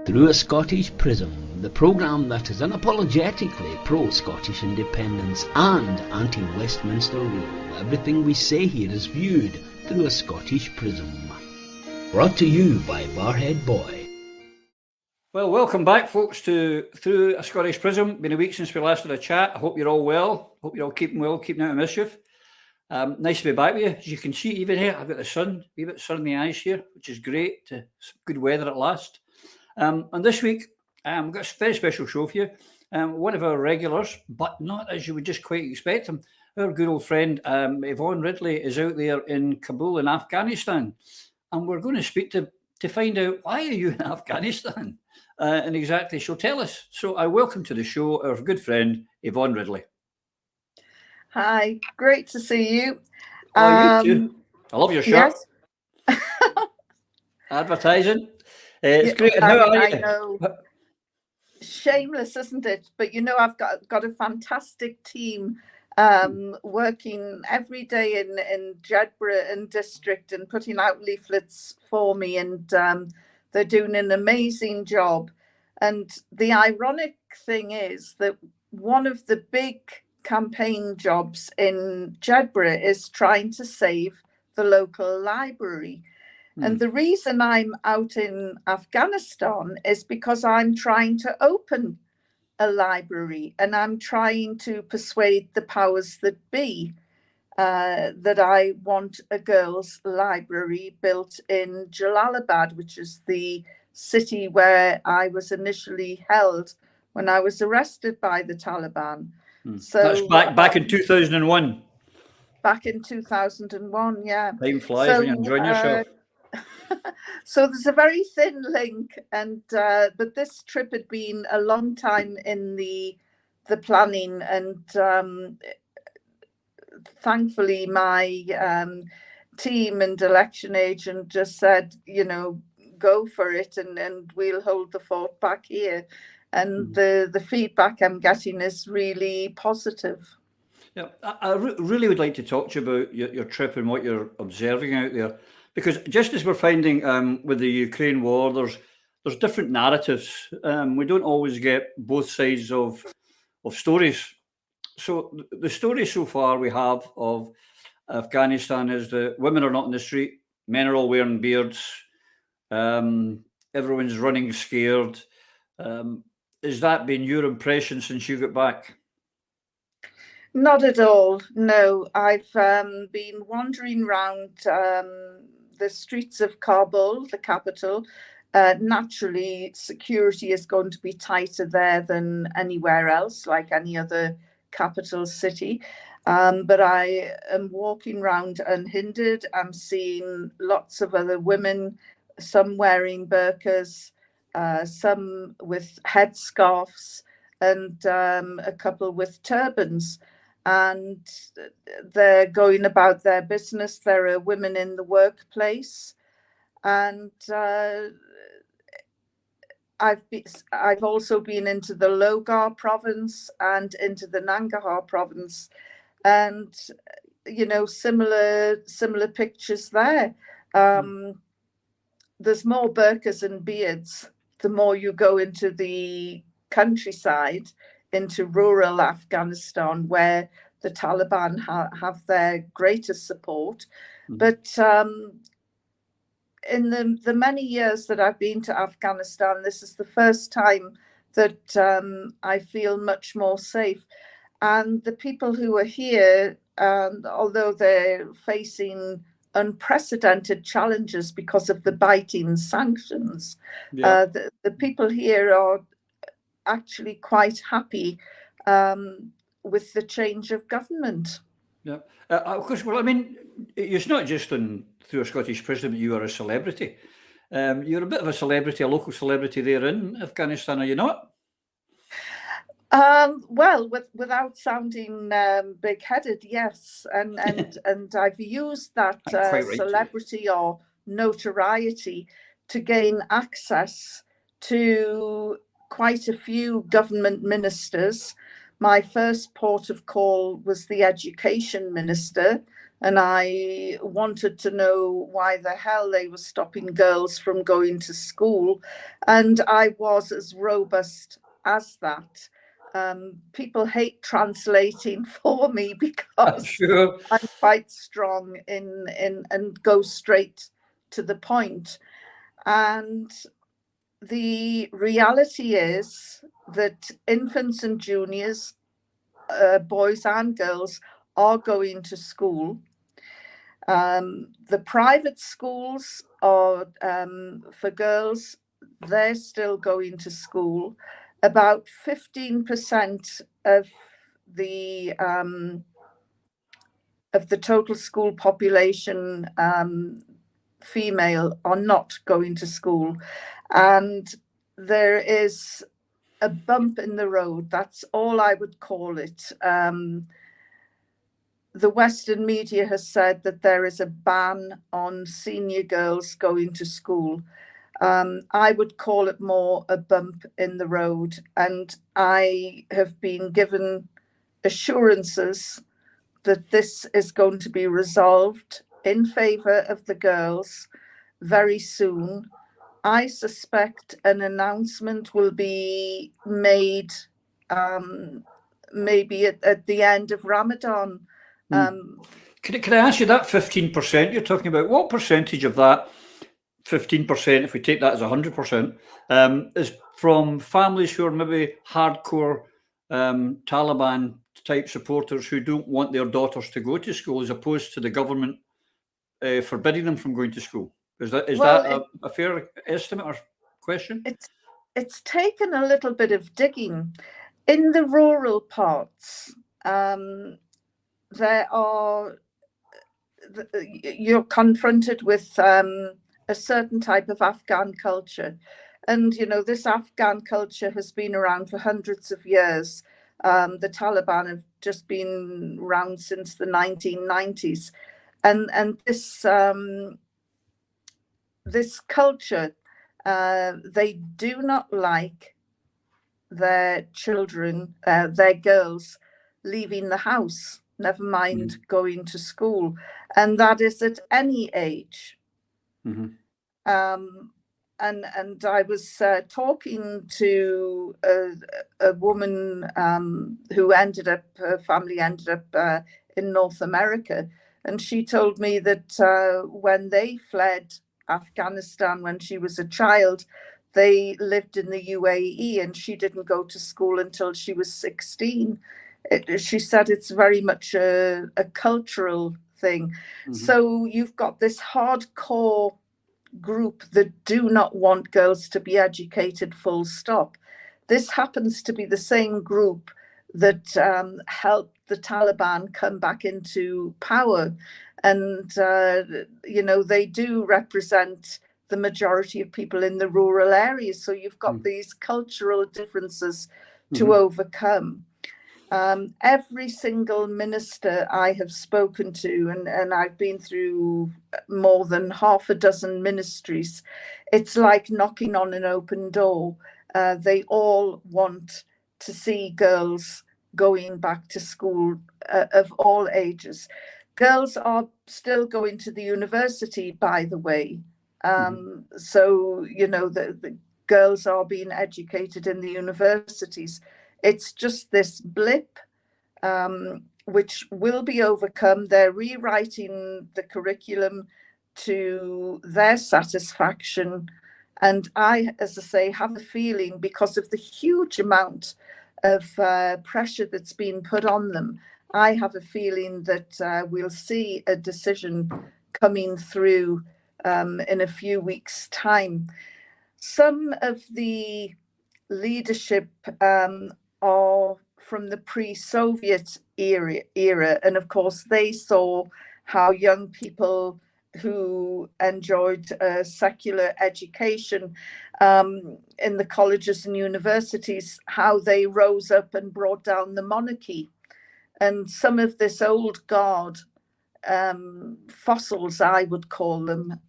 Through a Scottish Prism, the programme that is unapologetically pro-Scottish independence and anti-Westminster rule. Everything we say here is viewed through a Scottish Prism. Brought to you by Barhead Boy. Well, welcome back, folks, to Through a Scottish Prism. Been a week since we last had a chat. I hope you're all well. Hope you're all keeping well, keeping out of mischief. Nice to be back with you. As you can see, even here, I've got the sun, a bit of sun in the eyes here, which is great. Good weather at last. And this week, we've got a very special show for you. One of our regulars, but not as you would just quite expect him. Our good old friend, Yvonne Ridley, is out there in Kabul in Afghanistan. And we're going to speak to find out, why are you in Afghanistan? And exactly, she'll tell us. So I welcome to the show our good friend, Yvonne Ridley. Hi, great to see you. Oh, you too. I love your shirt. Yes. Advertising. It's great. And how are you? I know. Shameless, isn't it? But you know, I've got a fantastic team working every day in Jedburgh and district and putting out leaflets for me, and they're doing an amazing job. And the ironic thing is that one of the big campaign jobs in Jedburgh is trying to save the local library. And the reason I'm out in Afghanistan is because I'm trying to open a library, and I'm trying to persuade the powers that be that I want a girls' library built in Jalalabad, which is the city where I was initially held when I was arrested by the Taliban. So that's back in 2001. Back in 2001, yeah. Time flies when you're enjoying yourself. So there's a very thin link, and but this trip had been a long time in the planning, and thankfully my team and election agent just said, you know, go for it, and we'll hold the fort back here. And the feedback I'm getting is really positive. Yeah, I really would like to talk to you about your trip and what you're observing out there. Because just as we're finding with the Ukraine war, there's different narratives. We don't always get both sides of stories. So the story so far we have of Afghanistan is that women are not in the street, men are all wearing beards, everyone's running scared. Has that been your impression since you got back? Not at all, no. I've been wandering around the streets of Kabul, the capital. Naturally, security is going to be tighter there than anywhere else, like any other capital city. But I am walking around unhindered. I'm seeing lots of other women, some wearing burqas, some with headscarves, and a couple with turbans. And they're going about their business. There are women in the workplace, and I've also been into the Logar province and into the Nangarhar province, and you know, similar pictures there. There's more burqas and beards the more you go into the countryside, into rural Afghanistan, where the Taliban have their greatest support. But in the many years that I've been to Afghanistan, this is the first time that I feel much more safe. And the people who are here, although they're facing unprecedented challenges because of the biting sanctions, the people here are actually quite happy with the change of government. Yeah, of course. Well, I mean, it's not just through a Scottish Prism that you are a celebrity. You're a bit of a celebrity, a local celebrity there in Afghanistan, are you not? Well, without sounding big-headed, yes, and I've used that celebrity or notoriety to gain access to quite a few government ministers. My first port of call was the education minister, and I wanted to know why the hell they were stopping girls from going to school. And I was as robust as that. People hate translating for me because Sure. I'm quite strong in and go straight to the point. And the reality is that infants and juniors, boys and girls, are going to school. The private schools are for girls, they're still going to school. About 15% of the total school population, female, are not going to school, and there is a bump in the road. That's all I would call it. The Western media has said that there is a ban on senior girls going to school. I would call it more a bump in the road, and I have been given assurances that this is going to be resolved in favour of the girls very soon. I suspect an announcement will be made maybe at the end of Ramadan. Can I ask you that 15% you're talking about? What percentage of that 15%, if we take that as 100%, is from families who are maybe hardcore Taliban type supporters who don't want their daughters to go to school, as opposed to the government forbidding them from going to school? Is that a fair estimate or question? It's taken a little bit of digging. In the rural parts, you're confronted with a certain type of Afghan culture. And, this Afghan culture has been around for hundreds of years. The Taliban have just been around since the 1990s. And this culture, they do not like their children, their girls, leaving the house, never mind going to school. And that is at any age. And I was talking to a woman who her family ended up in North America. And she told me that when they fled Afghanistan when she was a child, they lived in the UAE, and she didn't go to school until she was 16. She said it's very much a cultural thing. So you've got this hardcore group that do not want girls to be educated, full stop. This happens to be the same group that helped the Taliban come back into power. And, they do represent the majority of people in the rural areas. So you've got these cultural differences to overcome. Every single minister I have spoken to, and I've been through more than half a dozen ministries, it's like knocking on an open door. They all want to see girls going back to school of all ages. Girls are still going to the university, by the way. So, the girls are being educated in the universities. It's just this blip, which will be overcome. They're rewriting the curriculum to their satisfaction. And I, as I say, have a feeling, because of the huge amount of pressure that's been put on them, I have a feeling that we'll see a decision coming through in a few weeks' time. Some of the leadership are from the pre-Soviet era, and of course they saw how young people who enjoyed secular education in the colleges and universities, how they rose up and brought down the monarchy. And some of this old guard, fossils I would call them,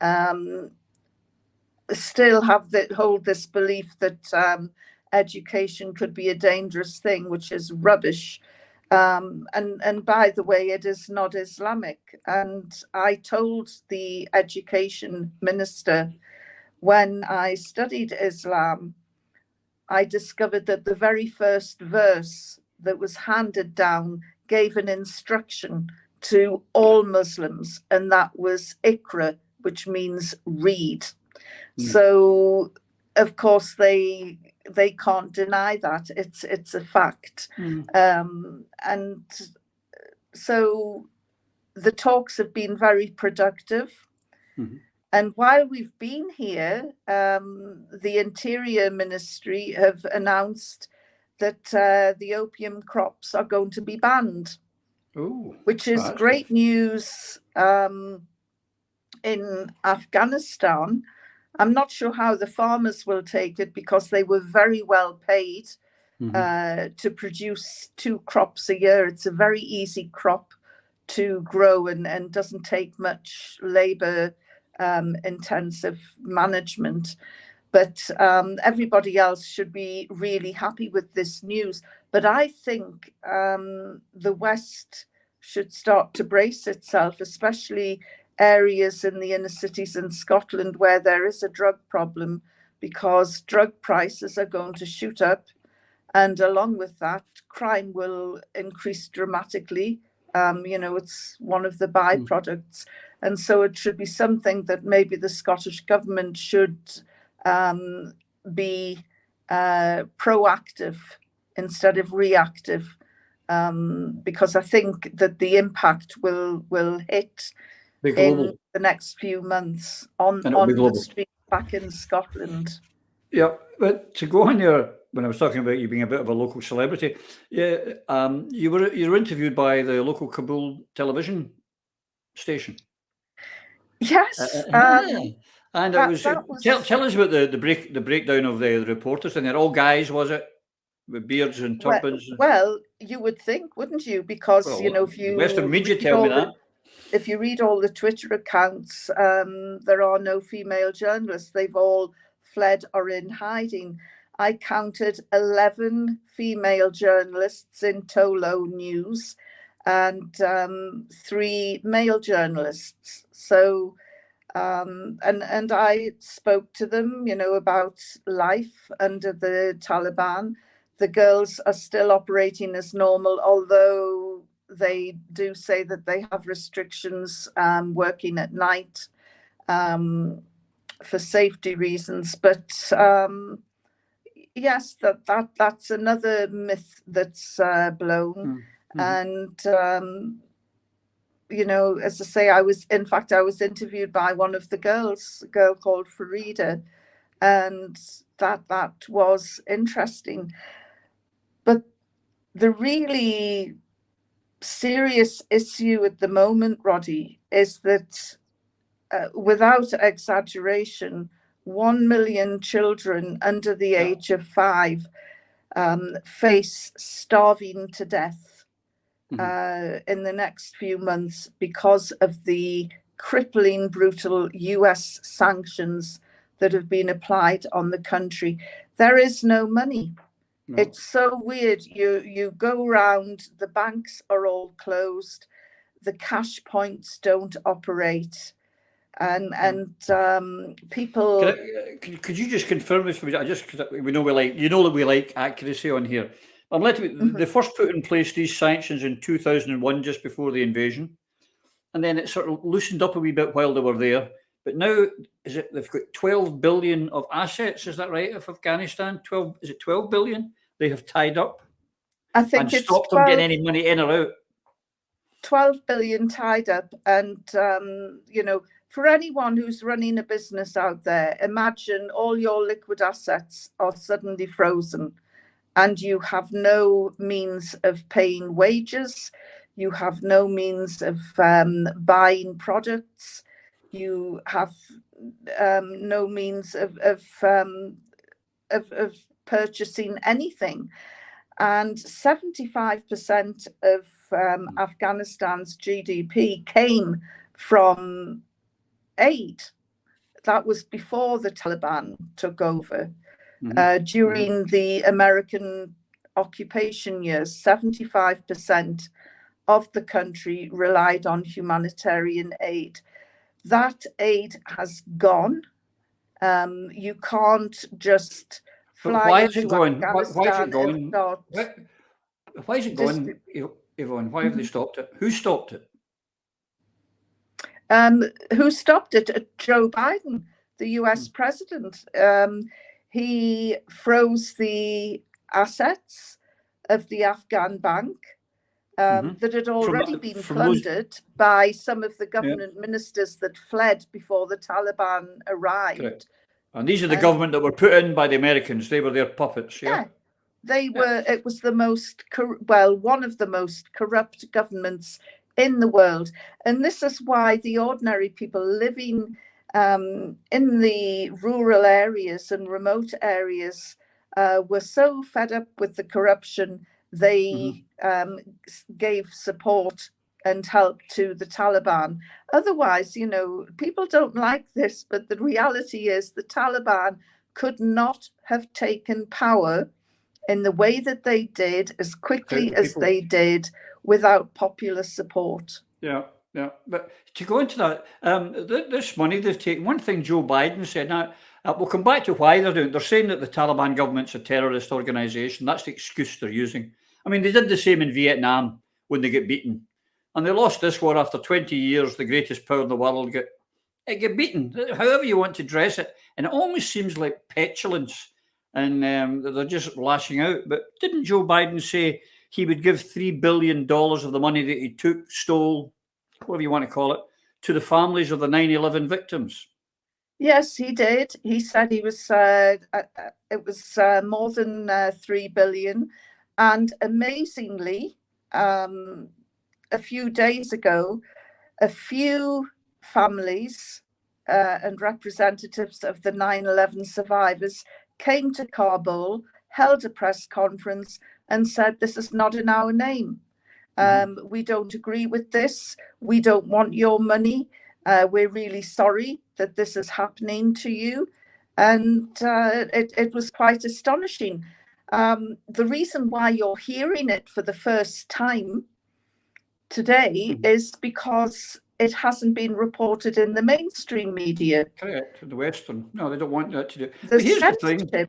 still hold this belief that education could be a dangerous thing, which is rubbish. And by the way, it is not Islamic. And I told the education minister, when I studied Islam, I discovered that the very first verse that was handed down gave an instruction to all Muslims, and that was Iqra, which means read. So, of course, they can't deny that. It's a fact. And so the talks have been very productive. And while we've been here, the Interior Ministry have announced that the opium crops are going to be banned, which is great news in Afghanistan. I'm not sure how the farmers will take it, because they were very well paid to produce 2 crops a year. It's a very easy crop to grow and doesn't take much labor intensive management. But everybody else should be really happy with this news. But I think the West should start to brace itself, especially areas in the inner cities in Scotland where there is a drug problem, because drug prices are going to shoot up. And along with that, crime will increase dramatically. It's one of the byproducts. And so it should be something that maybe the Scottish government should be proactive instead of reactive, because I think that the impact will hit in the next few months on the street back in Scotland. Yeah, but to go on when I was talking about you being a bit of a local celebrity, you were interviewed by the local Kabul television station. Yes, and it was. Tell us about the breakdown of the reporters, and they're all guys, was it, with beards and turbans? Well, you would think, wouldn't you? Because if you Western media tell me that. If you read all the Twitter accounts, there are no female journalists. They've all fled or in hiding. I counted 11 female journalists in Tolo News and 3 male journalists. So, and I spoke to them, about life under the Taliban. The girls are still operating as normal, although they do say that they have restrictions working at night for safety reasons. But yes, that's another myth that's blown. And as I say, I was interviewed by one of the girls, a girl called Farida, and that was interesting. But the really serious issue at the moment, Roddy, is that without exaggeration, 1 million children under the age of 5 face starving to death in the next few months because of the crippling, brutal US sanctions that have been applied on the country. There is no money. No. It's so weird. You go around, the banks are all closed, the cash points don't operate, and people. Could you just confirm this for me? Because we know that we like accuracy on here. I'm letting they first put in place these sanctions in 2001, just before the invasion, and then it sort of loosened up a wee bit while they were there. But now, they've got 12 billion of assets? Is that right? Of Afghanistan, 12 billion they have tied up. I think and it's stopped them getting any money in or out. 12 billion tied up, and for anyone who's running a business out there, imagine all your liquid assets are suddenly frozen, and you have no means of paying wages, you have no means of buying products, you have no means of purchasing anything. And 75% of Afghanistan's GDP came from aid. That was before the Taliban took over. During the American occupation years, 75% of the country relied on humanitarian aid. That aid has gone. You can't just fly into Afghanistan and start. Why is it gone, Yvonne? Why have they stopped it? Who stopped it? Who stopped it? Joe Biden, the US president. He froze the assets of the Afghan bank that had already been plundered by some of the government ministers that fled before the Taliban arrived. Correct. And these are the government that were put in by the Americans. They were their puppets. Yeah. They were. It was the most one of the most corrupt governments in the world, and this is why the ordinary people living in the rural areas and remote areas were so fed up with the corruption. They gave support and help to the Taliban. Otherwise, people don't like this, but the reality is the Taliban could not have taken power in the way that they did, as quickly as they did, without popular support. Yeah. But to go into that, this money they've taken, one thing Joe Biden said, now we'll come back to why they're doing it. They're saying that the Taliban government's a terrorist organisation. That's the excuse they're using. I mean, they did the same in Vietnam when they get beaten. And they lost this war after 20 years, the greatest power in the world get beaten, however you want to dress it. And it almost seems like petulance. And they're just lashing out. But didn't Joe Biden say he would give $3 billion of the money that he stole, whatever you want to call it, to the families of the 9/11 victims? Yes, he did. He said it was more than $3 billion. And amazingly, a few days ago, a few families and representatives of the 9/11 survivors came to Kabul, held a press conference and said, this is not in our name. We don't agree with this. We don't want your money. We're really sorry that this is happening to you. And it was quite astonishing. The reason why you're hearing it for the first time today is because it hasn't been reported in the mainstream media. Correct, the Western. No, they don't want that to do. But here's the thing.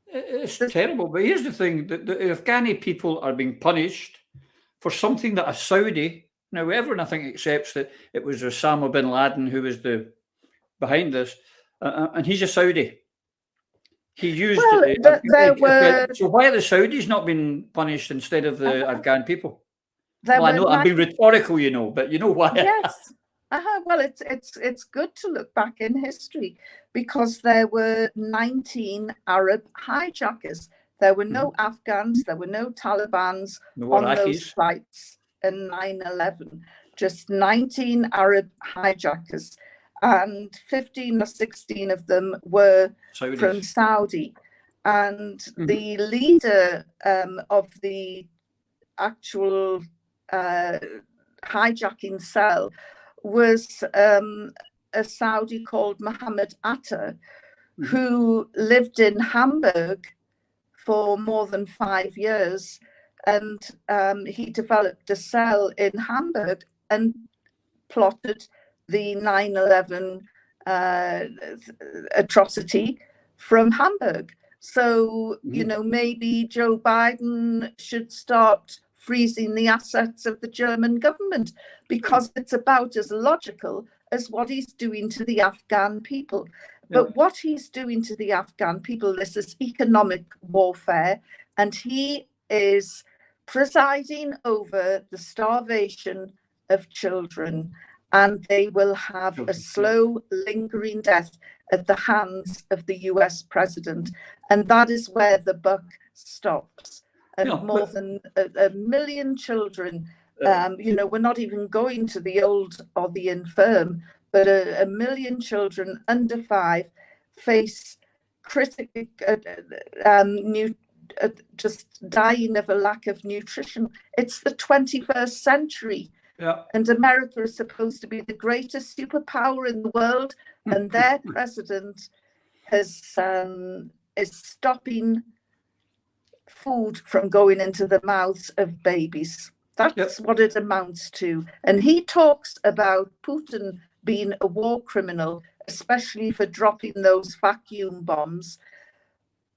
It's terrible, but here's the thing. The Afghani people are being punished for something that a Saudi, now everyone I think accepts that it was Osama bin Laden who was behind this, and he's a Saudi. He used so why are the Saudis not being punished instead of the Afghan people? Well, I know I'm being rhetorical, but you know why. Yes. Well, it's good to look back in history because there were 19 Arab hijackers. There were no Afghans, there were no Talibans on those flights in 9/11. Just 19 Arab hijackers, and 15 or 16 of them were Saudis. From Saudi. And the leader of the actual hijacking cell was a Saudi called Mohammed Atta, who lived in Hamburg for more than 5 years. And he developed a cell in Hamburg and plotted the 9/11 atrocity from Hamburg. So, maybe Joe Biden should start freezing the assets of the German government, because it's about as logical as what he's doing to the Afghan people. But what he's doing to the Afghan people, this is economic warfare, and he is presiding over the starvation of children, and they will have a slow, lingering death at the hands of the US president. And that is where the buck stops. And more than a million children, we're not even going to the old or the infirm, but a million children under 5 face critical, just dying of a lack of nutrition. It's the 21st century. Yeah. And America is supposed to be the greatest superpower in the world, and their president is stopping food from going into the mouths of babies. That's what it amounts to. And he talks about Putin being a war criminal, especially for dropping those vacuum bombs.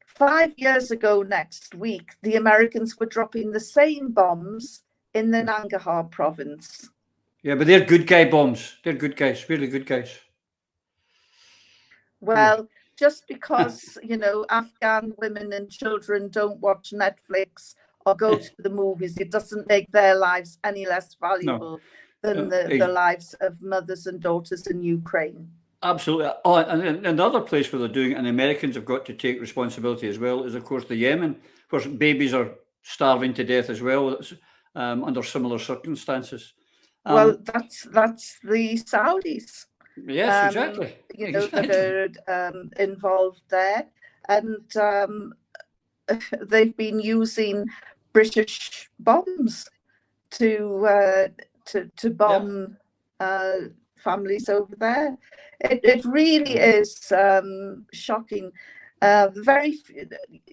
5 years ago next week, the Americans were dropping the same bombs in the Nangarhar province. Yeah, but they're good guy bombs. They're good guys, really good guys. Well, just because, Afghan women and children don't watch Netflix or go to the movies, it doesn't make their lives any less valuable than the lives of mothers and daughters in Ukraine. Absolutely. Oh, and another place where they're doing it, and Americans have got to take responsibility as well, is, of course, the Yemen, where babies are starving to death as well, under similar circumstances. Well, that's the Saudis. Yes, exactly. That are involved there. And they've been using British bombs to bomb families over there. It really is shocking.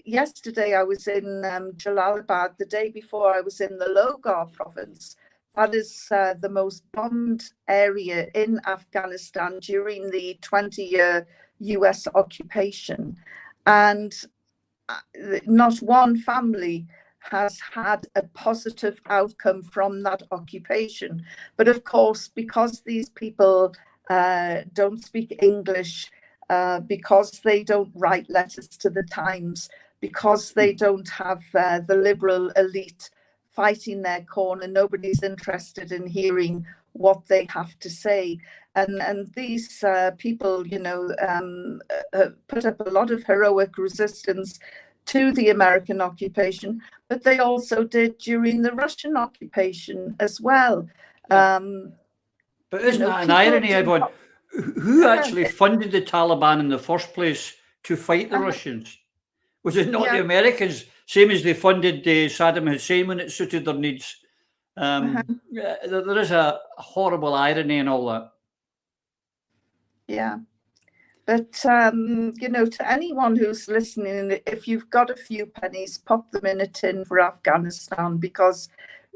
Yesterday I was in Jalalabad. The day before I was in the Logar province. That is the most bombed area in Afghanistan during the 20-year US occupation. And not one family has had a positive outcome from that occupation. But of course, because these people don't speak English, because they don't write letters to the Times, because they don't have the liberal elite fighting their corner, nobody's interested in hearing what they have to say. And these people, put up a lot of heroic resistance to the American occupation, but they also did during the Russian occupation as well. But isn't that an irony, Yvonne? Who actually funded the Taliban in the first place to fight the Russians? Was it not the Americans, same as they funded Saddam Hussein when it suited their needs? There is a horrible irony in all that. Yeah. But, to anyone who's listening, if you've got a few pennies, pop them in a tin for Afghanistan, because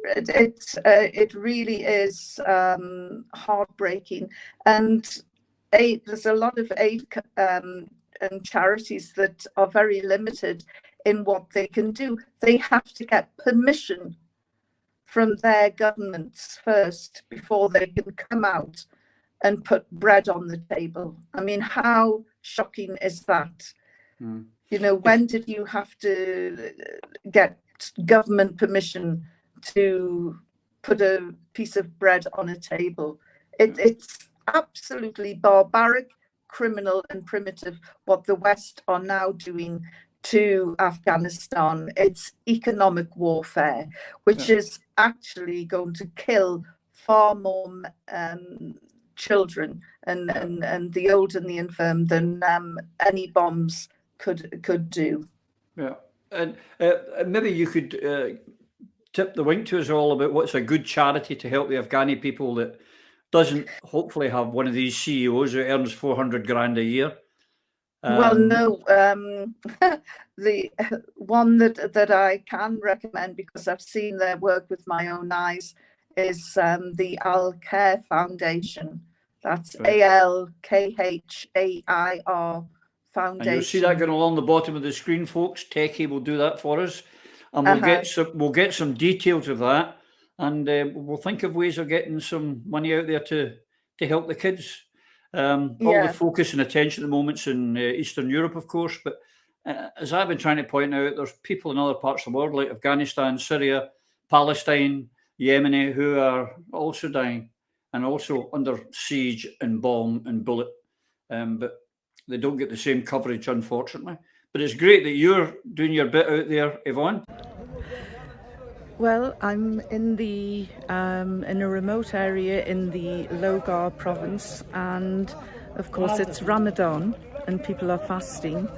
it really is heartbreaking. And there's a lot of aid and charities that are very limited in what they can do. They have to get permission from their governments first before they can come out and put bread on the table. I mean, how shocking is that? When did you have to get government permission to put a piece of bread on a table? It's absolutely barbaric, criminal and primitive what the West are now doing to Afghanistan. It's economic warfare, which is actually going to kill far more children and the old and the infirm than any bombs could do. Yeah, and maybe you could tip the wink to us all about what's a good charity to help the Afghani people that doesn't hopefully have one of these CEOs who earns 400 grand a year. Well, no, the one that I can recommend, because I've seen their work with my own eyes, is the Al Khair Foundation. That's ALKHAIR Foundation. And you'll see that going along the bottom of the screen, folks. Techie will do that for us, and we'll get some details of that, and we'll think of ways of getting some money out there to help the kids. All the focus and attention at the moment's in Eastern Europe, of course, but as I've been trying to point out, there's people in other parts of the world like Afghanistan, Syria, Palestine, Yemen, who are also dying and also under siege and bomb and bullet, but they don't get the same coverage, unfortunately. But it's great that you're doing your bit out there, Yvonne. Well, I'm in in a remote area in the Logar province, and of course it's Ramadan and people are fasting,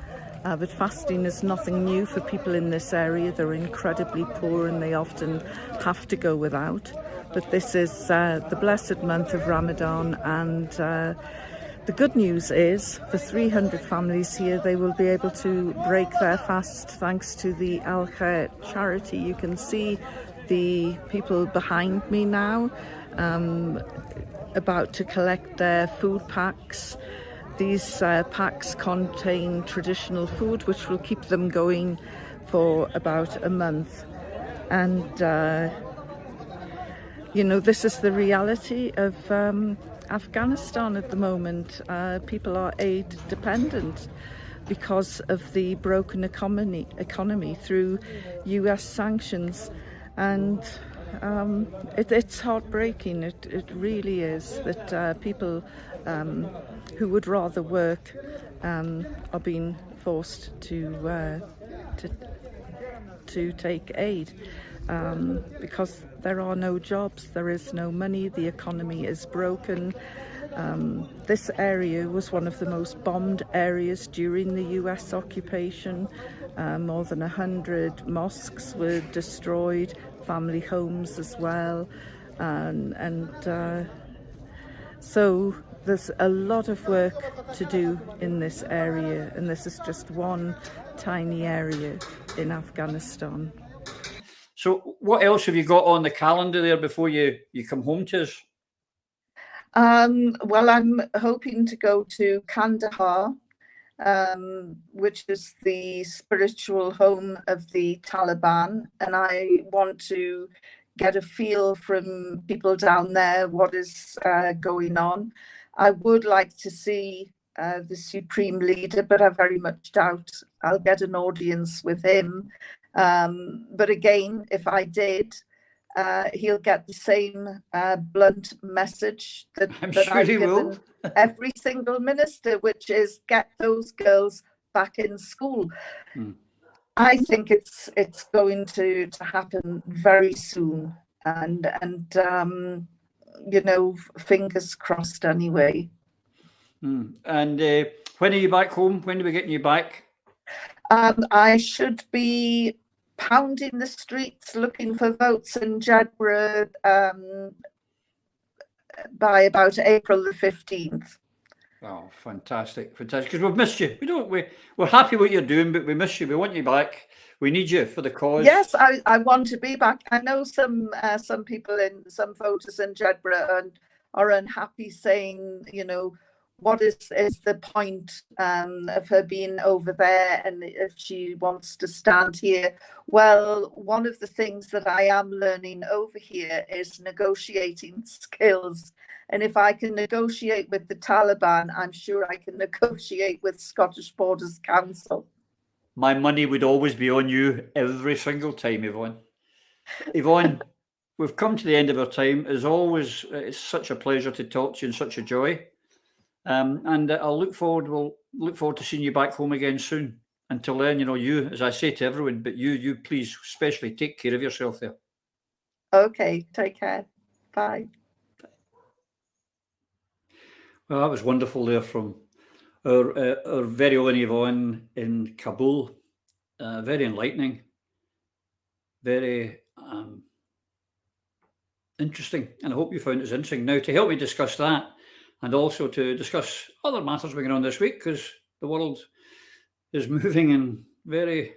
but fasting is nothing new for people in this area. They're incredibly poor and they often have to go without. But this is the blessed month of Ramadan, and the good news is, for 300 families here, they will be able to break their fast thanks to the Al Khair charity. You can see the people behind me now about to collect their food packs. These packs contain traditional food which will keep them going for about a month. And you know, this is the reality of Afghanistan at the moment. People are aid dependent because of the broken economy through US sanctions, and it's heartbreaking. It really is that people who would rather work are being forced to take aid. Because there are no jobs, there is no money, the economy is broken. This area was one of the most bombed areas during the US occupation. More than 100 mosques were destroyed, family homes as well. So there's a lot of work to do in this area, and this is just one tiny area in Afghanistan. So what else have you got on the calendar there before you come home to us? Well, I'm hoping to go to Kandahar, which is the spiritual home of the Taliban, and I want to get a feel from people down there what is going on. I would like to see the Supreme Leader, but I very much doubt I'll get an audience with him. But again, if I did, he'll get the same blunt message that I've given every single minister, which is get those girls back in school. I think it's going to happen very soon, and you know, fingers crossed anyway. And when are you back home? When are we getting you back? I should be pounding the streets looking for votes in Jedburgh by about April the 15th. Oh, fantastic, fantastic! Because we've missed you. We're happy what you're doing, but we miss you. We want you back. We need you for the cause. Yes, I want to be back. I know some people some voters in Jedburgh are unhappy, saying, you know, what is the point of her being over there, and if she wants to stand here? Well, one of the things that I am learning over here is negotiating skills. And if I can negotiate with the Taliban, I'm sure I can negotiate with Scottish Borders Council. My money would always be on you every single time, Yvonne. Yvonne, we've come to the end of our time. As always, it's such a pleasure to talk to you and such a joy. And we'll look forward to seeing you back home again soon. Until then, you know, you, as I say to everyone, but you please especially take care of yourself there. Okay, take care. Bye. Well, that was wonderful there from our very own Yvonne in Kabul. Very enlightening, very interesting, and I hope you found it interesting. Now, to help me discuss that, and also to discuss other matters going on this week, because the world is moving in very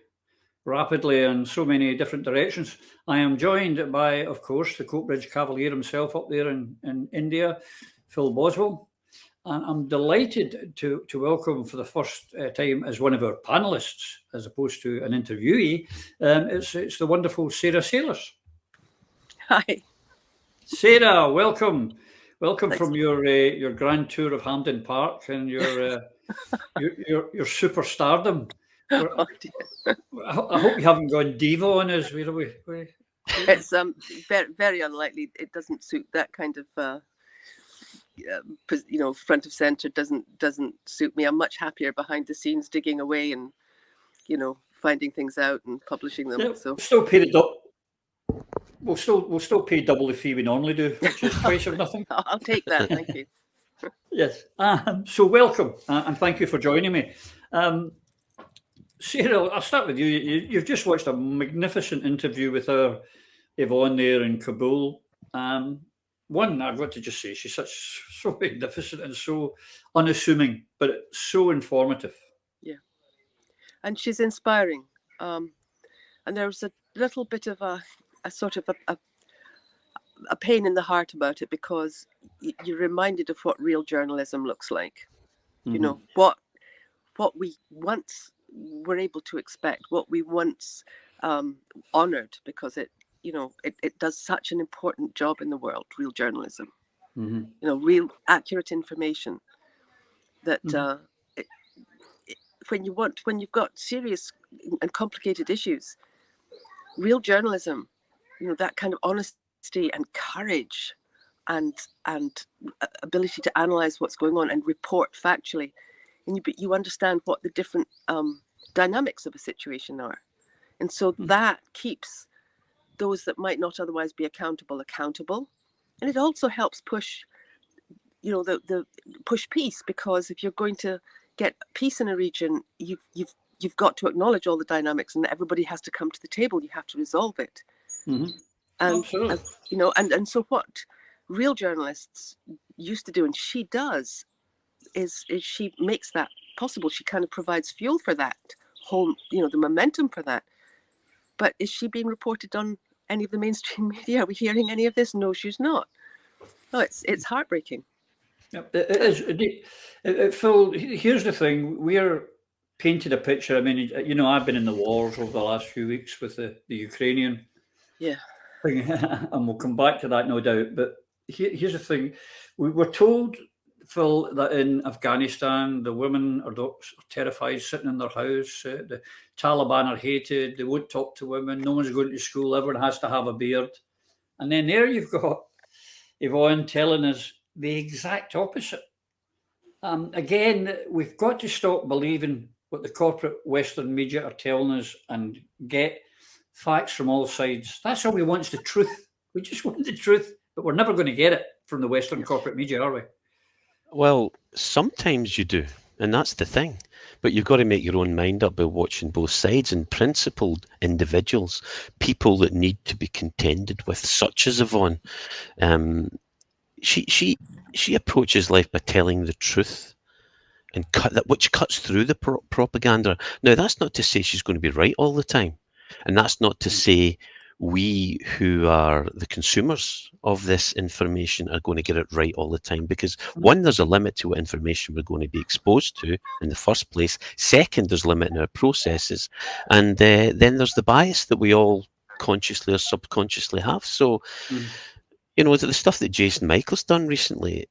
rapidly in so many different directions, I am joined by, of course, the Coatbridge Cavalier himself up there in India, Phil Boswell. And I'm delighted to welcome for the first time as one of our panelists, as opposed to an interviewee, it's the wonderful Sara Salyers. Hi. Sara, welcome. Thanks. From your grand tour of Hampden Park and your superstardom. Oh, I hope you haven't gone diva on us. It's very, very unlikely. It doesn't suit that kind of front of center. Doesn't suit me. I'm much happier behind the scenes, digging away and finding things out and publishing them. Yeah, so still pay the we'll still pay double the fee we normally do, which is twice or nothing. I'll take that. Thank you. Yes. So welcome and thank you for joining me. Sara, I'll start with you. You've just watched a magnificent interview with our Yvonne there in Kabul. one, I've got to just say, she's so magnificent and so unassuming, but so informative. Yeah, and she's inspiring. And there's a little bit of a sort of a pain in the heart about it, because you're reminded of what real journalism looks like. You know, what we once were able to expect, what we once honored, because it does such an important job in the world, real journalism. You know, real accurate information that when you've got serious and complicated issues, real journalism, you know, that kind of honesty and courage and ability to analyze what's going on and report factually, and you understand what the different dynamics of a situation are, and so that keeps those that might not otherwise be accountable, and it also helps push, you know, the push peace, because if you're going to get peace in a region, you've got to acknowledge all the dynamics, and everybody has to come to the table. You have to resolve it. And Absolutely. you know, and so what real journalists used to do, and she does, is she makes that possible. She kind of provides fuel for that whole, you know, the momentum for that. But is she being reported on any of the mainstream media? Are we hearing any of this? No, she's not. No, it's heartbreaking. Yep, it is. Phil, here's the thing. We're painted a picture. I mean, you know, I've been in the wars over the last few weeks with the Ukrainian thing, and we'll come back to that, no doubt. But here's the thing. We were told, Phil, that in Afghanistan, the women are terrified sitting in their house. The Taliban are hated. They won't talk to women. No one's going to school. Everyone has to have a beard. And then there you've got Yvonne telling us the exact opposite. Again, we've got to stop believing what the corporate Western media are telling us and get facts from all sides. That's all we want, is the truth. We just want the truth, but we're never going to get it from the Western corporate media, are we? Well, sometimes you do, and that's the thing. But you've got to make your own mind up by watching both sides, and principled individuals, people that need to be contended with, such as Yvonne. She approaches life by telling the truth, and which cuts through the propaganda. Now, that's not to say she's going to be right all the time, and that's not to say we who are the consumers of this information are going to get it right all the time, because one, there's a limit to what information we're going to be exposed to in the first place. Second, there's a limit in our processes, and then there's the bias that we all consciously or subconsciously have. So you know, the stuff that Jason Michael's done recently,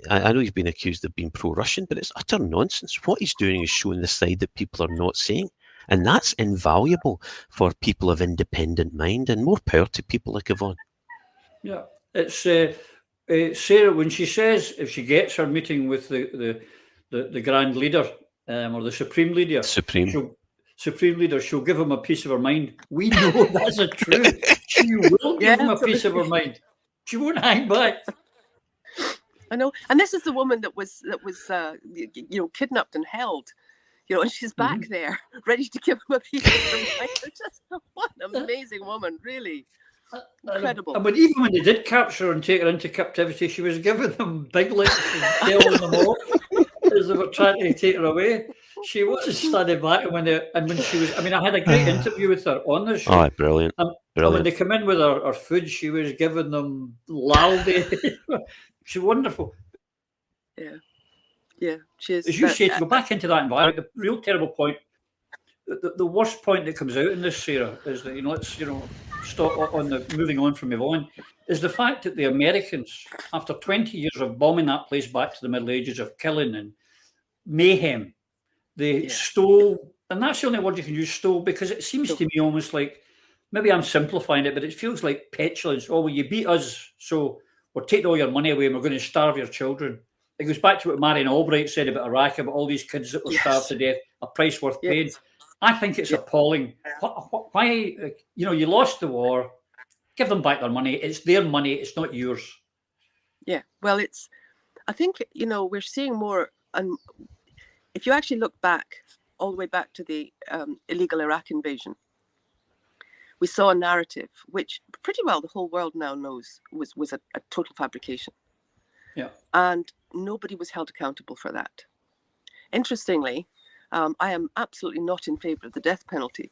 I know he's been accused of being pro-Russian, but it's utter nonsense. What he's doing is showing the side that people are not seeing. And that's invaluable for people of independent mind, and more power to people like Yvonne. Yeah. It's Sara, when she says if she gets her meeting with the Grand Leader or the Supreme Leader, Supreme Leader, she'll give him a piece of her mind. We know that's a truth. She will give him a piece of her mind. She won't hang back. I know, and this is the woman that was you know, kidnapped and held, you know, and she's back there, ready to give him a piece of her mind. Just what an amazing woman, really incredible. And even when they did capture her and take her into captivity, she was giving them big lips and telling them off as they were trying to take her away. She wasn't standing back when she was. I mean, I had a great interview with her on the show. Oh, brilliant! And when they come in with her food, she was giving them laldi. She's wonderful. Yeah, she is. As you say, to go back into that environment, the real terrible point, the worst point that comes out in this, Sara, is that, you know, let's, you know, stop on the moving on from Yvonne, is the fact that the Americans, after 20 years of bombing that place back to the Middle Ages, of killing and mayhem, they stole, and that's the only word you can use, stole, because it seems to me almost like, maybe I'm simplifying it, but it feels like petulance. Oh, well, you beat us, so we're taking all your money away and we're going to starve your children. It goes back to what Marion Albright said about Iraq, about all these kids that were starved to death, a price worth paying. I think it's appalling. Why, you know, you lost the war, give them back their money. It's their money, it's not yours. Yeah, well, I think, you know, we're seeing more, and if you actually look back, all the way back to the illegal Iraq invasion, we saw a narrative which pretty well the whole world now knows was a total fabrication. Yeah. And nobody was held accountable for that. Interestingly, I am absolutely not in favor of the death penalty,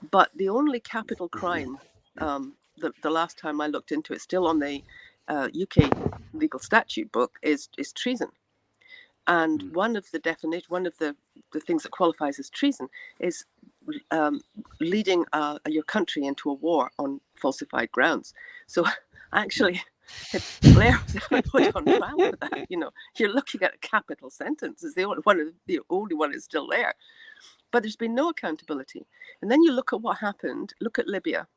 but the only capital crime, the last time I looked into it, still on the UK legal statute book, is treason. And one of the things that qualifies as treason is leading your country into a war on falsified grounds. So actually, if Blair was ever put on trial for that, you're looking at a capital sentence. It's the only one is still there. But there's been no accountability. And then you look at what happened. Look at Libya,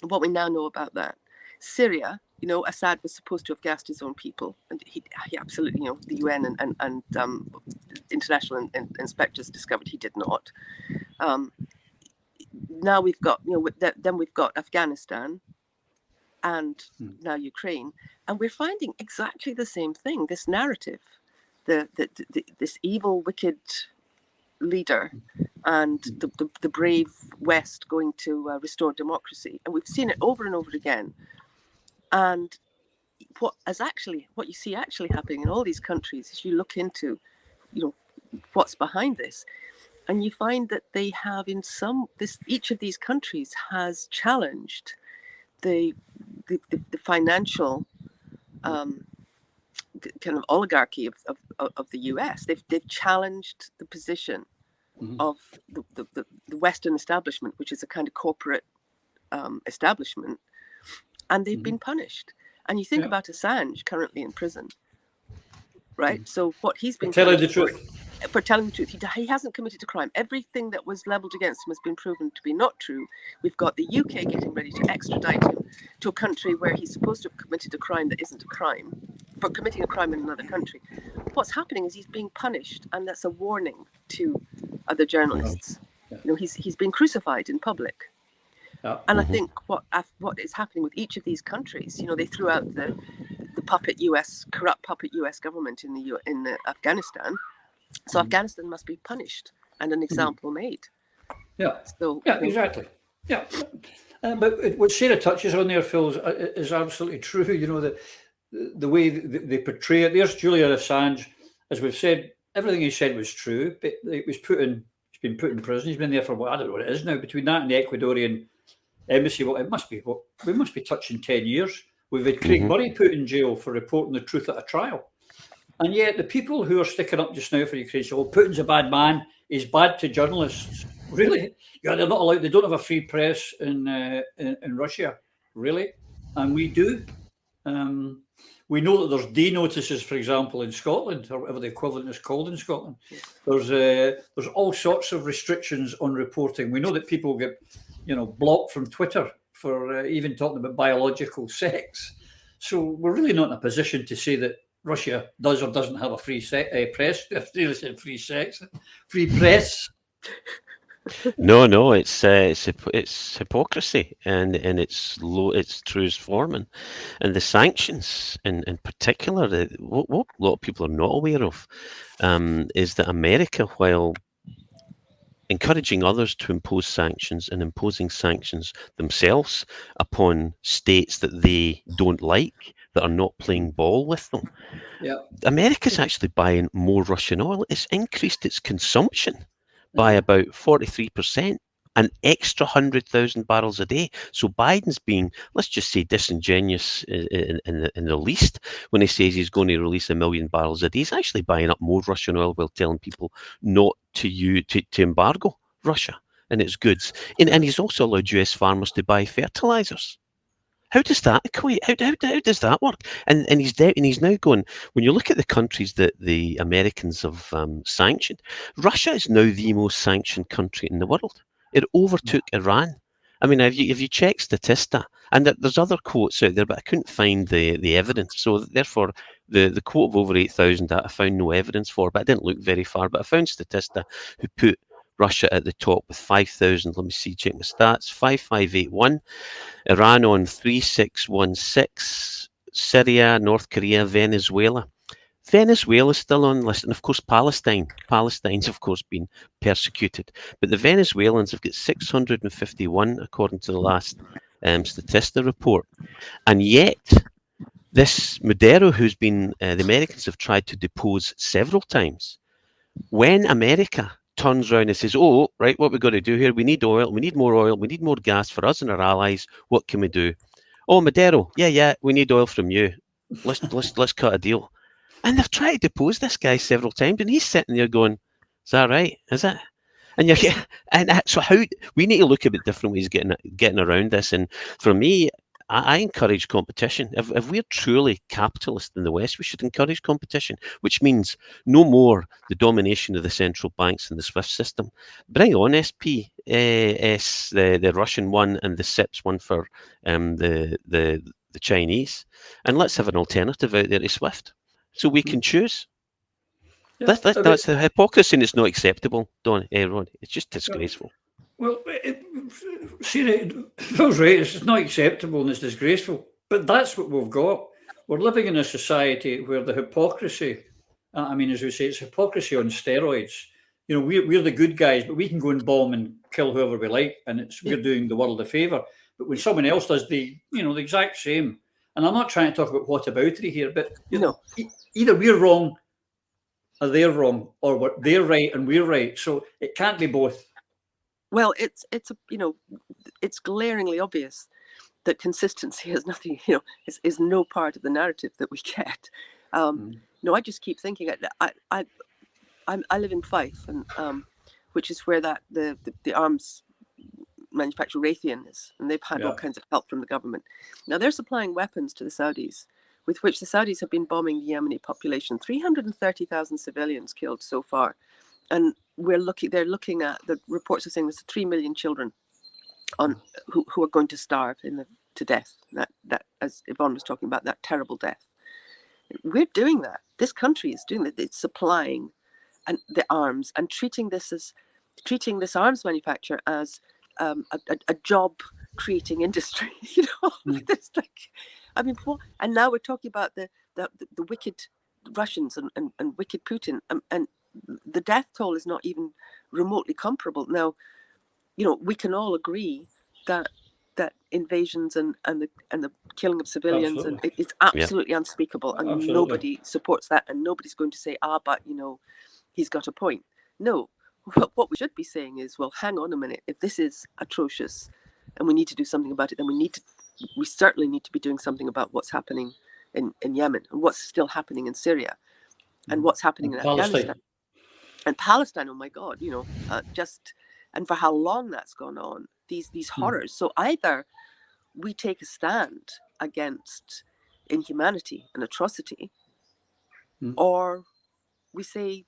what we now know about that. Syria, Assad was supposed to have gassed his own people, and he absolutely, the UN and international inspectors discovered he did not. Now we've got, then we've got Afghanistan, and now Ukraine, and we're finding exactly the same thing. This narrative, this evil, wicked leader, and the brave West going to restore democracy, and we've seen it over and over again. And what you see actually happening in all these countries is you look into, what's behind this, and you find that they have each of these countries has challenged the financial kind of oligarchy of the US. They've challenged the position of the Western establishment, which is a kind of corporate establishment, and they've been punished. And you think about Assange currently in prison, right? So what he's been telling the truth. For telling the truth, he hasn't committed a crime. Everything that was levelled against him has been proven to be not true. We've got the UK getting ready to extradite him to a country where he's supposed to have committed a crime that isn't a crime, for committing a crime in another country. What's happening is he's being punished, and that's a warning to other journalists. He's been crucified in public. And I think what is happening with each of these countries, they threw out the corrupt puppet US government in Afghanistan. So Afghanistan must be punished and an example made. Yeah. So exactly. Yeah. But what Sara touches on there, Phil, is absolutely true. The way they portray it. There's Julian Assange, as we've said, everything he said was true, but he's been put in prison. He's been there for I don't know what it is now. Between that and the Ecuadorian embassy, we must be touching 10 years. We've had Craig Murray put in jail for reporting the truth at a trial. And yet the people who are sticking up just now for Ukraine say, Putin's a bad man, he's bad to journalists. Really? Yeah, they're not allowed, they don't have a free press in Russia. Really? And we do. We know that there's D notices, for example, in Scotland, or whatever the equivalent is called in Scotland. There's all sorts of restrictions on reporting. We know that people get, blocked from Twitter for even talking about biological sex. So we're really not in a position to say that Russia does or doesn't have a free press. I really said free sex, free press. No, it's hypocrisy and its truest form, and the sanctions in particular. What a lot of people are not aware of is that America, while encouraging others to impose sanctions and imposing sanctions themselves upon states that they don't like, that are not playing ball with them. Yeah. America's actually buying more Russian oil. It's increased its consumption by about 43%, an extra 100,000 barrels a day. So Biden's being, let's just say, disingenuous in the least when he says he's going to release 1 million barrels a day. He's actually buying up more Russian oil while telling people not to embargo Russia and its goods. And he's also allowed US farmers to buy fertilizers. How does that equate? How does that work? And he's now going. When you look at the countries that the Americans have sanctioned, Russia is now the most sanctioned country in the world. It overtook Iran. I mean, if you check Statista, and there's other quotes out there, but I couldn't find the evidence. So therefore, the quote of over 8,000 I found no evidence for, but I didn't look very far. But I found Statista who put Russia at the top with 5,000. Let me see, check my stats. 5,581. Iran on 3,616. Syria, North Korea, Venezuela Venezuela's still on the list, and of course Palestine. Palestine's of course been persecuted, but the Venezuelans have got 651 according to the last Statista report, and yet this Maduro, who's been the Americans have tried to depose several times. When America turns around and says, "Oh, right, what we've got to do here? We need oil. We need more oil. We need more gas for us and our allies. What can we do?" "Oh, Maduro, yeah, we need oil from you. Let's cut a deal." And they've tried to depose this guy several times, and he's sitting there going, "Is that right? Is it?" And so how we need to look at different ways of getting around this. And for me, I encourage competition. If we're truly capitalist in the West, we should encourage competition, which means no more the domination of the central banks and the SWIFT system. Bring on SPS, the Russian one, and the SIPS one for the Chinese, and let's have an alternative out there to SWIFT, so we can choose. Yeah, that's the hypocrisy, and it's not acceptable, Ron. It's just disgraceful. Well, Phil's right. It's not acceptable and it's disgraceful. But that's what we've got. We're living in a society where the hypocrisy, as we say, it's hypocrisy on steroids. You know, we're the good guys, but we can go and bomb and kill whoever we like, and we're doing the world a favour. But when someone else does the exact same, and I'm not trying to talk about whataboutery here, but either we're wrong or they're wrong, or they're right and we're right. So it can't be both. Well, it's glaringly obvious that consistency has nothing, is no part of the narrative that we get. I just keep thinking. I live in Fife, and which is where the arms manufacturer Raytheon is, and they've had all kinds of help from the government. Now they're supplying weapons to the Saudis, with which the Saudis have been bombing the Yemeni population. 330,000 civilians killed so far, and they're looking at, the reports are saying there's 3 million children who are going to starve to death. That, as Yvonne was talking about, that terrible death. We're doing that. This country is doing that. It's supplying the arms and treating this arms manufacture as a job creating industry. It's like, and now we're talking about the wicked Russians and wicked Putin, and the death toll is not even remotely comparable. Now, we can all agree that invasions and the killing of civilians, and it's absolutely unspeakable, and nobody supports that, and nobody's going to say, but he's got a point. No, what we should be saying is, well, hang on a minute. If this is atrocious and we need to do something about it, then we certainly need to be doing something about what's happening in Yemen, and what's still happening in Syria, and what's happening in Afghanistan and Palestine. Oh my God, and for how long that's gone on, these horrors. So either we take a stand against inhumanity and atrocity, or we say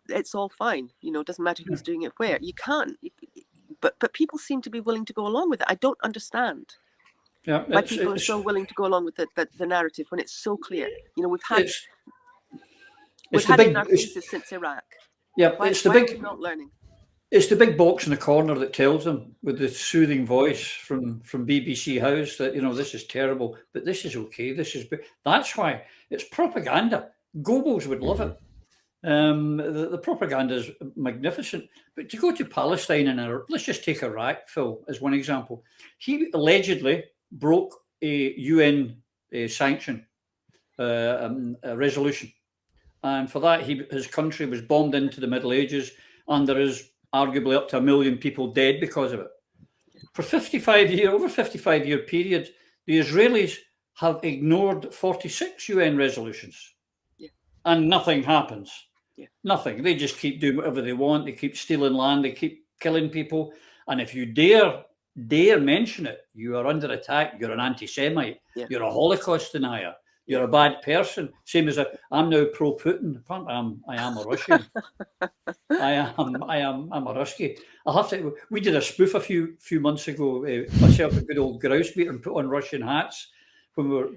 it's all fine. It doesn't matter who's doing it where. You can't. But people seem to be willing to go along with it. I don't understand why people are so willing to go along with the narrative when it's so clear. We've had it in our faces since Iraq. Yeah, why are we not learning? It's the big box in the corner that tells them, with the soothing voice from BBC House, that this is terrible, but this is okay. That's why it's propaganda. Goebbels would love it. The propaganda is magnificent. But to go to Palestine, and let's just take Iraq, Phil, as one example. He allegedly broke a UN sanction resolution, and for that his country was bombed into the Middle Ages, and there is arguably up to 1 million people dead because of it. For over 55-year period, the Israelis have ignored 46 UN resolutions, and nothing happens. Nothing. They just keep doing whatever they want. They keep stealing land. They keep killing people. And if you dare mention it, you are under attack. You're an anti-Semite. You're a Holocaust denier. You're a bad person. Same as I'm now pro-Putin. I am a Russian. I'm a Rusky. I'll have to. We did a spoof a few months ago. Myself, a good old grouse beater, and put on Russian hats when we were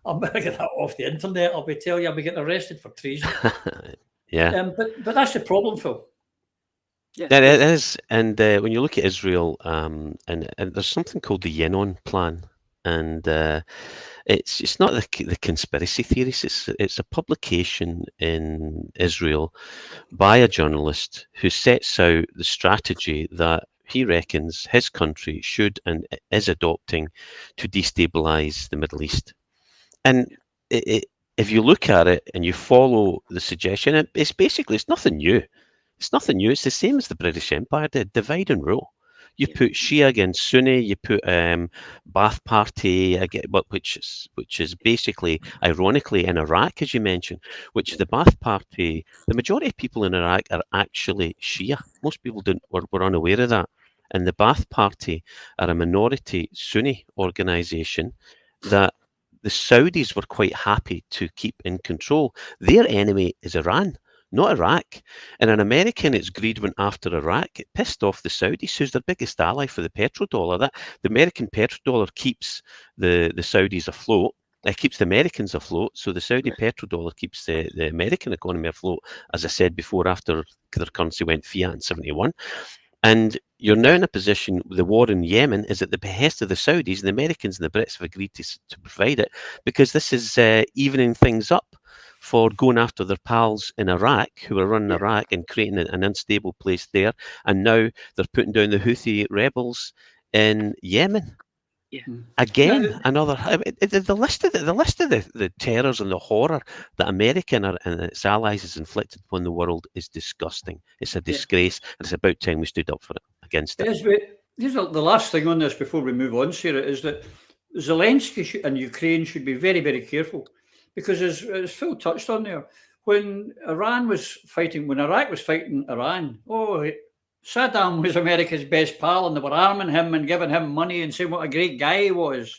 I'm going to get that off the internet. I'll be telling you, I'll be getting arrested for treason. But that's the problem, Phil. Yeah, it is. And when you look at Israel, and there's something called the Yemen plan, and it's not the conspiracy theories. It's a publication in Israel by a journalist who sets out the strategy that he reckons his country should and is adopting to destabilize the Middle East. And if you look at it and you follow the suggestion, it's nothing new. It's nothing new. It's the same as the British Empire did: divide and rule. You put Shia against Sunni. You put Ba'ath Party, which is basically, ironically, in Iraq, as you mentioned, which the Ba'ath Party, the majority of people in Iraq are actually Shia. Most people were unaware of that. And the Ba'ath Party are a minority Sunni organisation that the Saudis were quite happy to keep in control. Their enemy is Iran, not Iraq. And an American, its greed went after Iraq. It pissed off the Saudis, who's their biggest ally for the petrodollar. The American petrodollar keeps the Saudis afloat. It keeps the Americans afloat. So the Saudi petrodollar keeps the American economy afloat, as I said before, after their currency went fiat in 71. And you're now in a position, the war in Yemen is at the behest of the Saudis, and the Americans and the Brits have agreed to provide it, because this is evening things up for going after their pals in Iraq, who are running Iraq and creating an unstable place there. And now they're putting down the Houthi rebels in Yemen. Again, another the list of the terrors and the horror that America and its allies has inflicted upon the world is disgusting. It's a disgrace, and it's about time we stood up for it against it. The last thing on this before we move on, Sarah, is that Zelensky and Ukraine should be very, very careful, because as Phil touched on there, when Iraq was fighting Iran, Saddam was America's best pal, and they were arming him and giving him money and saying what a great guy he was.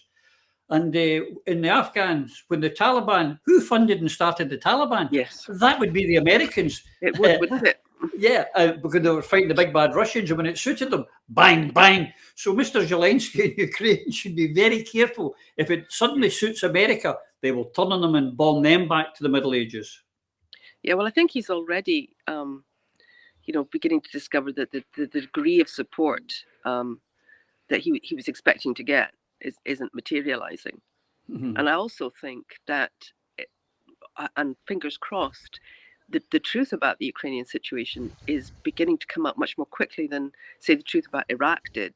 And in the Afghans, when the Taliban, who funded and started the Taliban? Yes. That would be the Americans. It would, wouldn't it? Yeah, because they were fighting the big bad Russians, and when it suited them, bang, bang. So Mr. Zelensky in Ukraine should be very careful. If it suddenly suits America, they will turn on them and bomb them back to the Middle Ages. Yeah, well, I think he's already... beginning to discover that the degree of support that he was expecting to get isn't materializing. Mm-hmm. And I also think that, and fingers crossed, the truth about the Ukrainian situation is beginning to come up much more quickly than, say, the truth about Iraq did,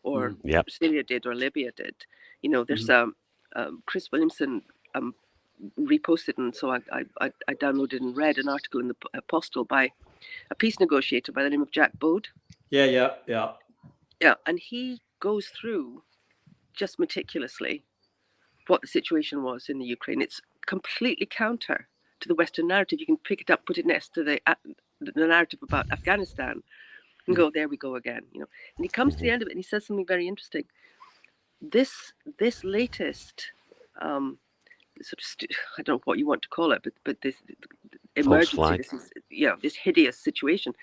or Syria did, or Libya did. There's Chris Williamson reposted, and so I downloaded and read an article in the Apostle by a peace negotiator by the name of Jack Bode. Yeah, and he goes through just meticulously what the situation was in the Ukraine. It's completely counter to the Western narrative. You can pick it up, put it next to the narrative about Afghanistan, and go, there we go again. And he comes to the end of it, and he says something very interesting. This latest I don't know what you want to call it, but this emergency, this hideous situation,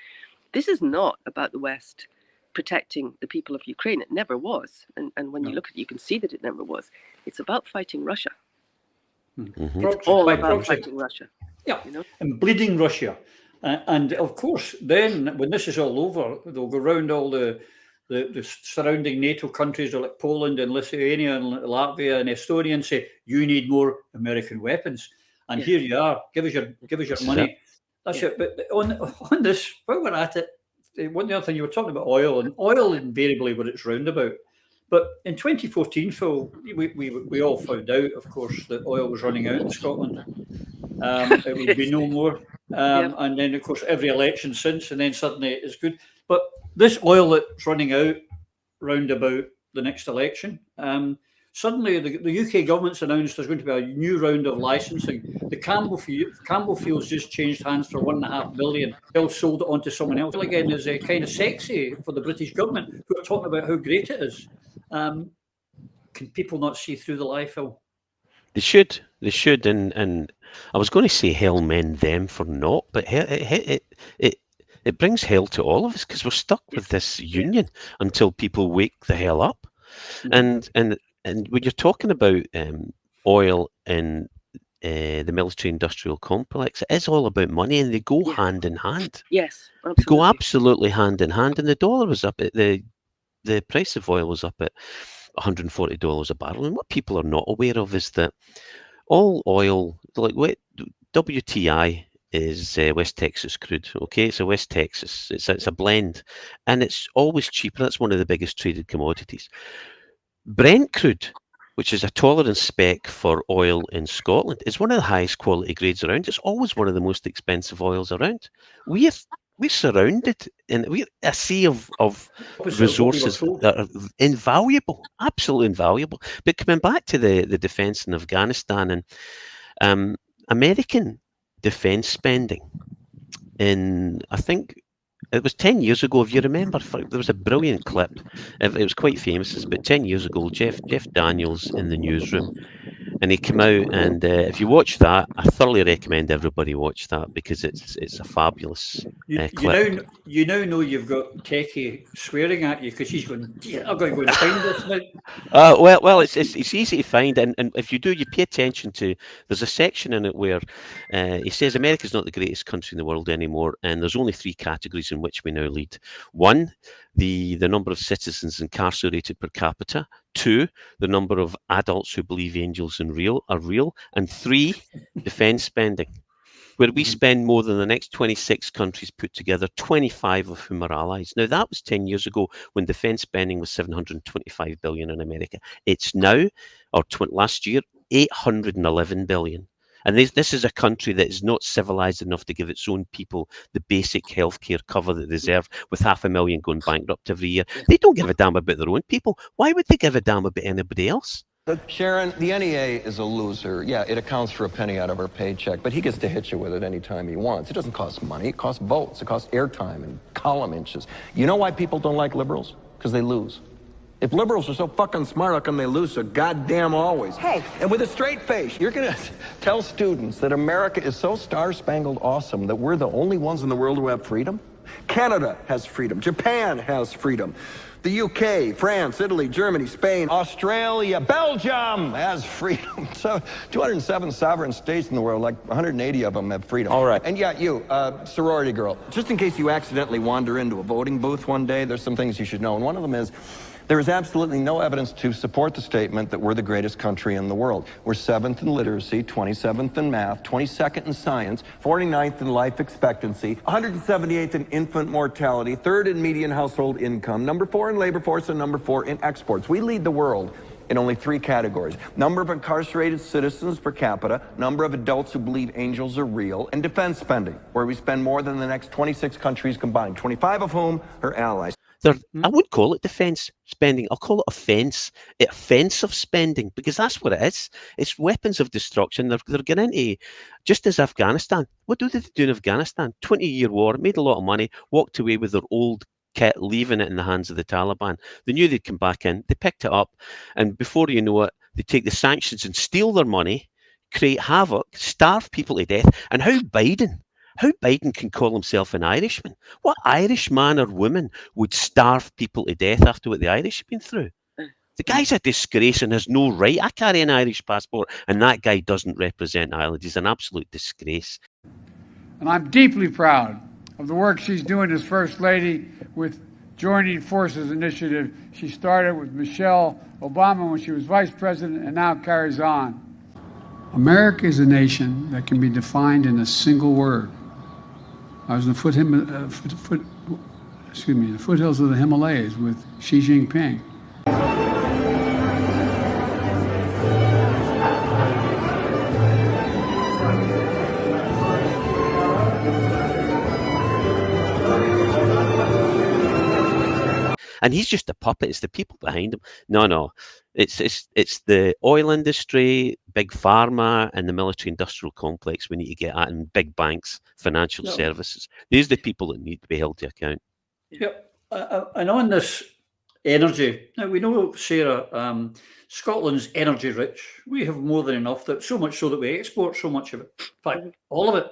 this is not about the West protecting the people of Ukraine. It never was. And when you look at it, you can see that it never was. It's about fighting Russia. Mm-hmm. It's all about fighting Russia. Yeah, and bleeding Russia. And of course, then when this is all over, they'll go around all the surrounding NATO countries like Poland and Lithuania and Latvia and Estonia and say, you need more American weapons. And here you are, give us your money. That's it. But on this, while we're at it, one other thing, you were talking about oil, and oil invariably what it's roundabout. But in 2014, Phil, we all found out, of course, that oil was running out in Scotland. It would be no more. And then, of course, every election since, and then suddenly it's good. But this oil that's running out round about the next election, suddenly the UK government's announced there's going to be a new round of licensing. The Campbell Fields just changed hands for $1.5 billion. They'll sold it on to someone else. Again, is kind of sexy for the British government, who are talking about how great it is. Can people not see through the lie, Phil? They should, and I was going to say hell mend them for naught, but it brings hell to all of us, because we're stuck with this union until people wake the hell up. Mm-hmm. And when you're talking about oil in the military-industrial complex, it is all about money, and they go hand in hand. Yes, absolutely. They go absolutely hand in hand. And the dollar was up at the price of oil was up at $140 a barrel. And what people are not aware of is that all oil, like WTI, is West Texas crude. Okay, it's a West Texas. It's a blend, and it's always cheaper. That's one of the biggest traded commodities. Brent crude, which is a tolerance spec for oil in Scotland, is one of the highest quality grades around. It's always one of the most expensive oils around. We're surrounded in a sea of resources that are invaluable, absolutely invaluable. But coming back to the defence in Afghanistan, and American defence spending in, I think it was 10 years ago, if you remember, there was a brilliant clip. It was quite famous. It's about 10 years ago, Jeff Daniels in the newsroom, and he came out, and if you watch that, I thoroughly recommend everybody watch that, because it's a fabulous clip. You now know you've got Techie swearing at you, because she's going, yeah, I've got to go and find this now. Well, it's easy to find, and if you do, you pay attention to, there's a section in it where he says America's not the greatest country in the world anymore, and there's only 3 categories in which we now lead. 1, the number of citizens incarcerated per capita. 2, the number of adults who believe angels are real. And 3, defence spending, where we spend more than the next 26 countries put together, 25 of whom are allies. Now, that was 10 years ago when defence spending was $725 billion in America. It's now, or last year, $811 billion. And this is a country that is not civilized enough to give its own people the basic healthcare cover that they deserve, with 500,000 going bankrupt every year. They don't give a damn about their own people. Why would they give a damn about anybody else? Sharon, the NEA is a loser. Yeah, it accounts for a penny out of our paycheck, but he gets to hit you with it anytime he wants. It doesn't cost money. It costs votes. It costs airtime and column inches. You know why people don't like liberals? Because they lose. If liberals are so fucking smart, how come they lose so goddamn always? Hey. And with a straight face, you're going to tell students that America is so star-spangled awesome that we're the only ones in the world who have freedom? Canada has freedom. Japan has freedom. The UK, France, Italy, Germany, Spain, Australia, Belgium has freedom. So 207 sovereign states in the world, like 180 of them have freedom. All right. And yeah, you, sorority girl, just in case you accidentally wander into a voting booth one day, there's some things you should know. And one of them is, there is absolutely no evidence to support the statement that we're the greatest country in the world. We're 7th in literacy, 27th in math, 22nd in science, 49th in life expectancy, 178th in infant mortality, 3rd in median household income, number 4 in labor force, and number 4 in exports. We lead the world in only 3 categories: number of incarcerated citizens per capita, number of adults who believe angels are real, and defense spending, where we spend more than the next 26 countries combined, 25 of whom are allies. I would call it defence spending. I'll call it offensive spending, because that's what it is. It's weapons of destruction. They're getting into, just as Afghanistan. What do they do in Afghanistan? 20-year war, made a lot of money, walked away with their old kit, leaving it in the hands of the Taliban. They knew they'd come back in. They picked it up, and before you know it, they take the sanctions and steal their money, create havoc, starve people to death. And how Biden can call himself an Irishman? What Irish man or woman would starve people to death after what the Irish have been through? The guy's a disgrace and has no right. I carry an Irish passport, and that guy doesn't represent Ireland. He's an absolute disgrace. And I'm deeply proud of the work she's doing as First Lady with Joining Forces Initiative. She started with Michelle Obama when she was Vice President, and now carries on. America is a nation that can be defined in a single word. I was in the foothills of the Himalayas with Xi Jinping. And he's just a puppet. It's the people behind him. No. It's the oil industry, big pharma, and the military-industrial complex we need to get at, and big banks, financial services. These are the people that need to be held to account. Yep. And on this energy, now we know, Sarah, Scotland's energy rich. We have more than enough, so much so that we export so much of it. In fact, all of it.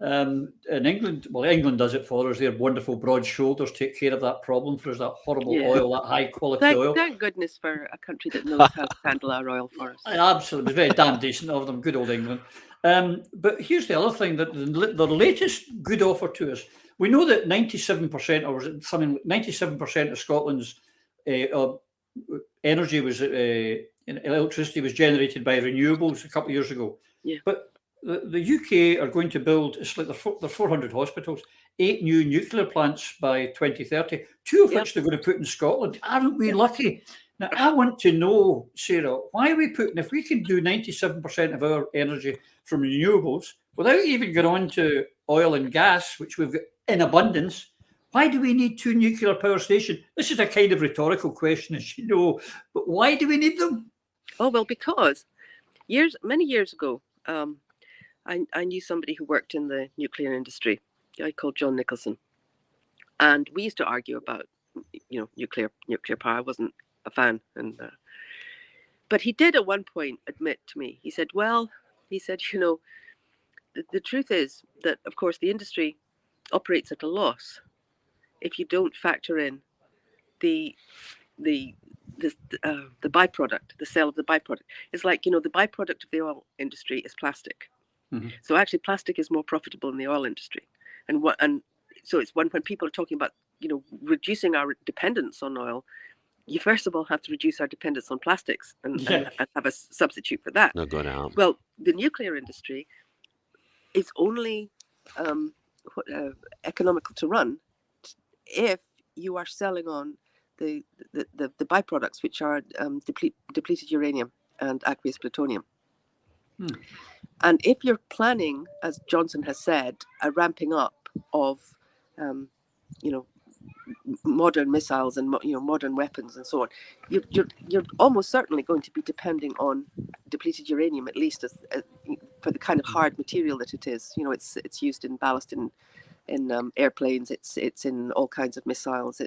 In England, England does it for us. Their wonderful broad shoulders take care of that problem for us, that horrible oil, that high quality oil. Thank goodness for a country that knows how to handle our oil for us. Absolutely, very damn decent of them, good old England. But here's the other thing, that the latest good offer to us, we know that 97% or something, 97% of Scotland's energy was electricity was generated by renewables a couple of years ago. Yeah. But the UK are going to build, it's like they're 400 hospitals, 8 new nuclear plants by 2030, 2 of which they're going to put in Scotland. Aren't we lucky? Now, I want to know, Sarah, why are we putting, if we can do 97% of our energy from renewables without even going on to oil and gas, which we've got in abundance, why do we need 2 nuclear power stations? This is a kind of rhetorical question, as you know, but why do we need them? Oh, well, because many years ago, I knew somebody who worked in the nuclear industry, a guy called John Nicholson. And we used to argue about, nuclear power. I wasn't a fan. But he did at one point admit to me, he said, the truth is that, of course, the industry operates at a loss if you don't factor in the byproduct, the sale of the byproduct. It's like, the byproduct of the oil industry is plastic. Mm-hmm. So actually plastic is more profitable in the oil industry. And so it's when people are talking about, reducing our dependence on oil, you first of all have to reduce our dependence on plastics and have a substitute for that. Not going to happen. Well, the nuclear industry is only economical to run if you are selling on the byproducts, which are depleted uranium and aqueous plutonium. And if you're planning, as Johnson has said, a ramping up of, modern missiles and modern weapons and so on, you're almost certainly going to be depending on depleted uranium, at least as for the kind of hard material that it is. It's used in ballast in airplanes. It's in all kinds of missiles.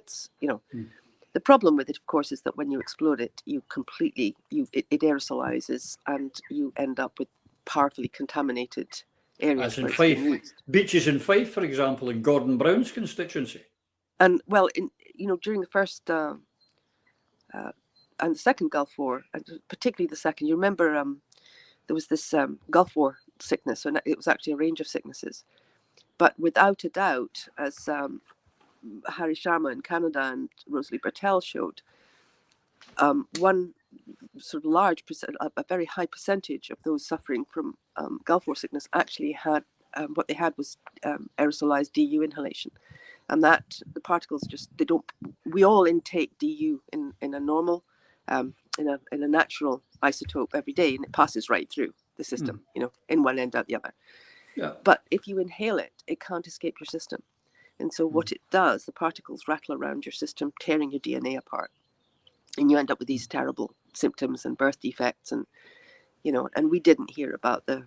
The problem with it, of course, is that when you explode it, it aerosolizes and you end up with powerfully contaminated areas. As in Fife, beaches in Fife, for example, in Gordon Brown's constituency. And well, during the first and the second Gulf War, and particularly the second, you remember there was this Gulf War sickness, and it was actually a range of sicknesses. But without a doubt, as Harry Sharma in Canada and Rosalie Bertell showed, one sort of large a very high percentage of those suffering from Gulf War sickness actually had what they had was aerosolized DU inhalation, and that the particles we all intake DU in a normal in a natural isotope every day, and it passes right through the system, in one end out the other. Yeah. But if you inhale it, it can't escape your system. And so what it does, the particles rattle around your system, tearing your DNA apart. And you end up with these terrible symptoms and birth defects. And, and we didn't hear about the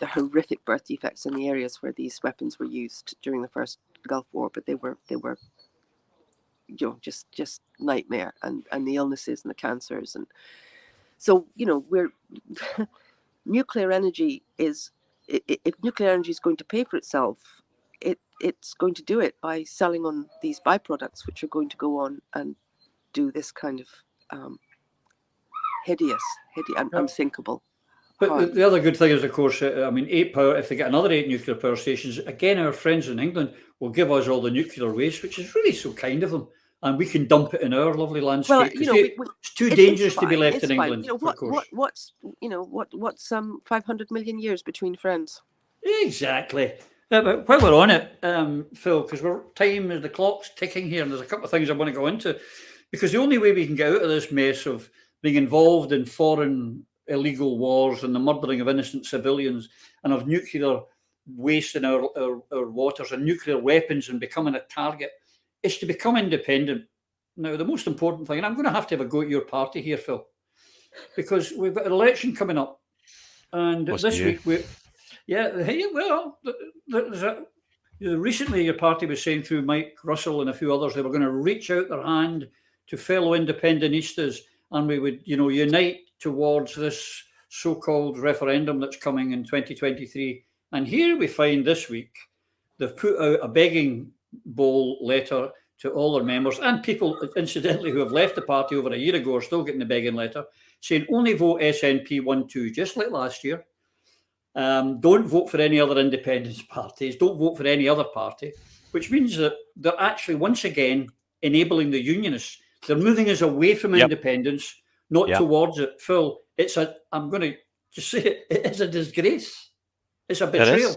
horrific birth defects in the areas where these weapons were used during the first Gulf War. But they were just nightmare, and the illnesses and the cancers. And so, we're nuclear energy is, if nuclear energy is going to pay for itself, it's going to do it by selling on these byproducts, which are going to go on and do this kind of hideous and unthinkable. But the other good thing is, of course, 8 power. If they get another 8 nuclear power stations, again, our friends in England will give us all the nuclear waste, which is really so kind of them, and we can dump it in our lovely landscape. Well, it's too dangerous to be left in England. What's 500 million years between friends? Exactly. But while we're on it, Phil, because the clock's ticking here, and there's a couple of things I want to go into, because the only way we can get out of this mess of being involved in foreign illegal wars and the murdering of innocent civilians and of nuclear waste in our waters and nuclear weapons and becoming a target is to become independent. Now, the most important thing, and I'm going to have a go at your party here, Phil, because we've got an election coming up, and this week recently your party was saying through Mike Russell and a few others they were going to reach out their hand to fellow independentistas, and we would, unite towards this so-called referendum that's coming in 2023. And here we find this week they've put out a begging bowl letter to all their members, and people, incidentally, who have left the party over a year ago are still getting the begging letter, saying only vote SNP 1-2, just like last year. Don't vote for any other independence parties. Don't vote for any other party, which means that they're actually once again enabling the unionists. They're moving us away from independence, not towards it. Phil, I'm going to just say it's a disgrace. It's a betrayal.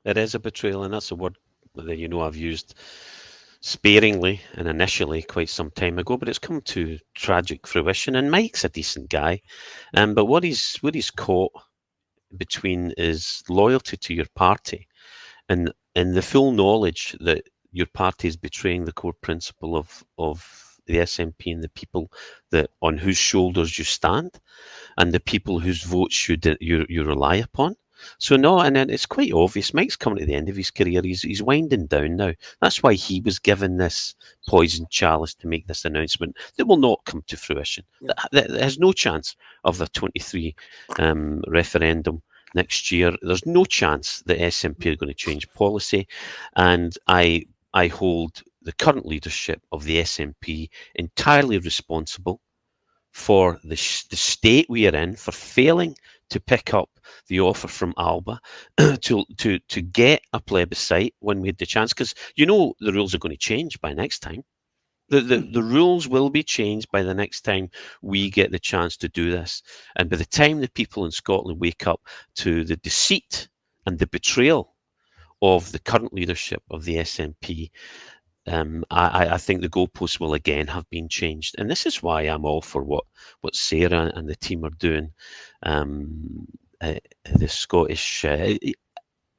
It is a betrayal, and that's a word that I've used sparingly and initially quite some time ago, but it's come to tragic fruition. And Mike's a decent guy, but what he's caught between is loyalty to your party and the full knowledge that your party is betraying the core principle of the SNP and the people on whose shoulders you stand and the people whose votes you rely upon. So no, and then it's quite obvious. Mike's coming to the end of his career. He's winding down now. That's why he was given this poison chalice to make this announcement that will not come to fruition. Yeah. That has no chance of the 23 referendum next year. There's no chance that SNP are going to change policy, and I hold the current leadership of the SNP entirely responsible for the state we are in, for failing to pick up the offer from Alba to get a plebiscite when we had the chance, because the rules are going to change by next time. The rules will be changed by the next time we get the chance to do this. And by the time the people in Scotland wake up to the deceit and the betrayal of the current leadership of the SNP, I think the goalposts will again have been changed. And this is why I'm all for what Sara and the team are doing. The Scottish,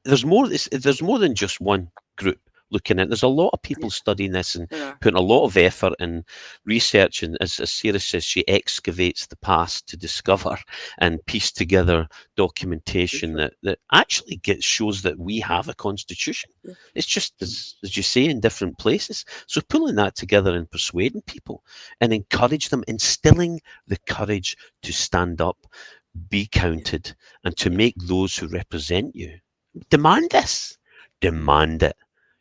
there's more than just one group looking at it. There's a lot of people studying this and putting a lot of effort and research, and as Sara says, she excavates the past to discover and piece together documentation that actually shows that we have a constitution. It's just, as you say, in different places. So pulling that together and persuading people and encourage them, instilling the courage to stand up, be counted, and to make those who represent you demand this. Demand it.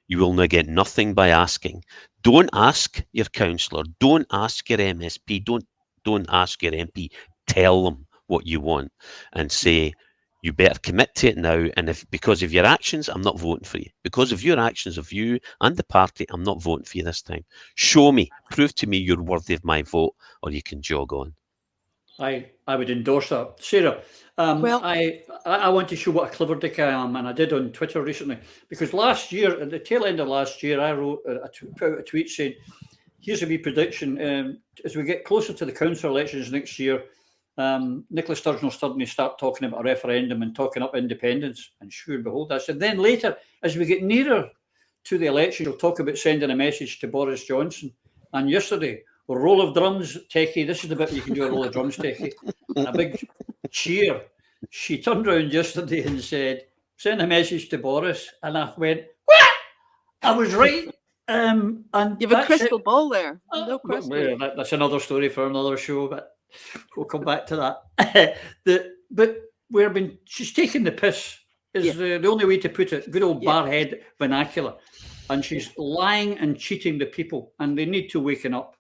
You will now get nothing by asking. Don't ask your councillor. Don't ask your MSP. Don't ask your MP. Tell them what you want and say, you better commit to it now. And because of your actions, I'm not voting for you. Because of your actions of you and the party, I'm not voting for you this time. Show me, prove to me you're worthy of my vote, or you can jog on. I would endorse that. Sara, I want to show what a clever dick I am, and I did on Twitter recently, because last year, at the tail end of last year, I wrote put out a tweet saying, here's a wee prediction, as we get closer to the council elections next year, Nicola Sturgeon will suddenly start talking about a referendum and talking up independence, and sure and behold, I said, then later, as we get nearer to the election, he'll talk about sending a message to Boris Johnson. And yesterday, a roll of drums, Techie. This is the bit you can do a roll of drums, Techie. And a big cheer. She turned around yesterday and said, send a message to Boris. And I went, what? I was right. And you have a crystal ball there. No question. Well, that's another story for another show, but we'll come back to that. She's taking the piss, is the only way to put it. Good old barhead vernacular. And she's lying and cheating the people, and they need to waken up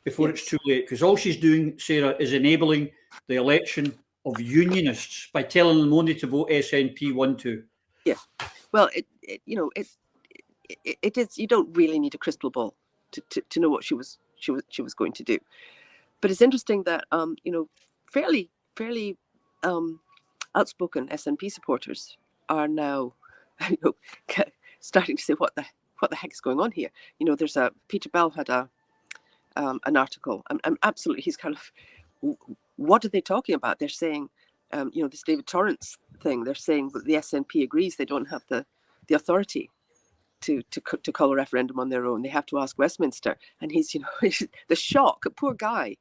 before it's too late, because all she's doing, Sara, is enabling the election of unionists by telling them only to vote SNP 1-2. Yeah, well, it is. You don't really need a crystal ball to know what she was going to do. But it's interesting that fairly outspoken SNP supporters are now starting to say, what the heck is going on here? There's Peter Bell had an article, and absolutely, he's kind of, what are they talking about? They're saying, this David Torrance thing. They're saying that the SNP agrees they don't have the authority to call a referendum on their own. They have to ask Westminster, and he's the shock. A poor guy,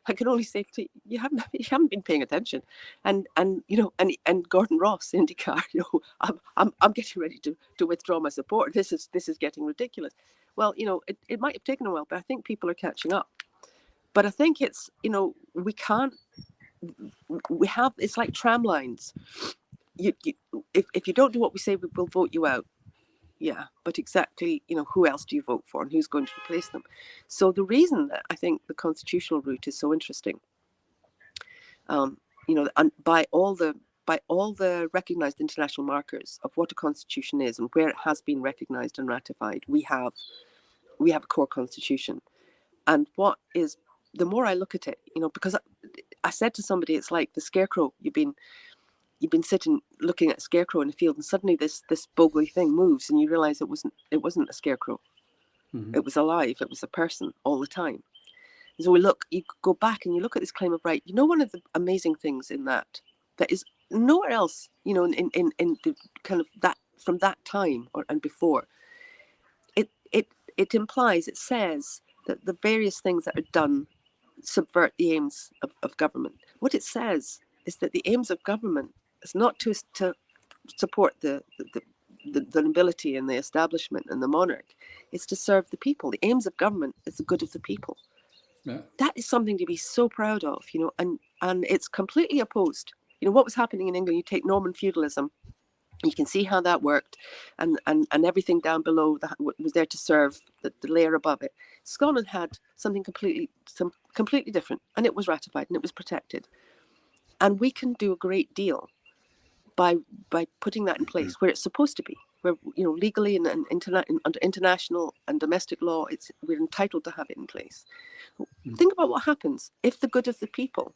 I can only say to you haven't been paying attention, and Gordon Ross, IndyCar, I'm getting ready to withdraw my support. This is getting ridiculous. Well, it might have taken a while, but I think people are catching up. But I think it's it's like tram lines. If you don't do what we say, we'll vote you out. Yeah, but exactly, who else do you vote for and who's going to replace them? So the reason that I think the constitutional route is so interesting, and by all the recognized international markers of what a constitution is and where it has been recognized and ratified, we have a core constitution. And the more I look at it, because I said to somebody, it's like the scarecrow. You've been sitting looking at a scarecrow in the field, and suddenly this bogly thing moves, and you realize it wasn't a scarecrow. Mm-hmm. It was alive. It was a person all the time. And so you go back and you look at this claim of right. One of the amazing things in that is nowhere else, in the kind of that from that time and before. It implies, it says that the various things that are done subvert the aims of government. What it says is that the aims of government is not to support the nobility and the establishment and the monarch. It's to serve the people. The aims of government is the good of the people. Yeah. That is something to be so proud of, and it's completely opposed. What was happening in England, you take Norman feudalism, you can see how that worked, and everything down below that was there to serve the layer above it. Scotland had something completely different, and it was ratified and it was protected. And we can do a great deal by putting that in place where it's supposed to be, where legally and under international and domestic law, we're entitled to have it in place. Think about what happens if the good of the people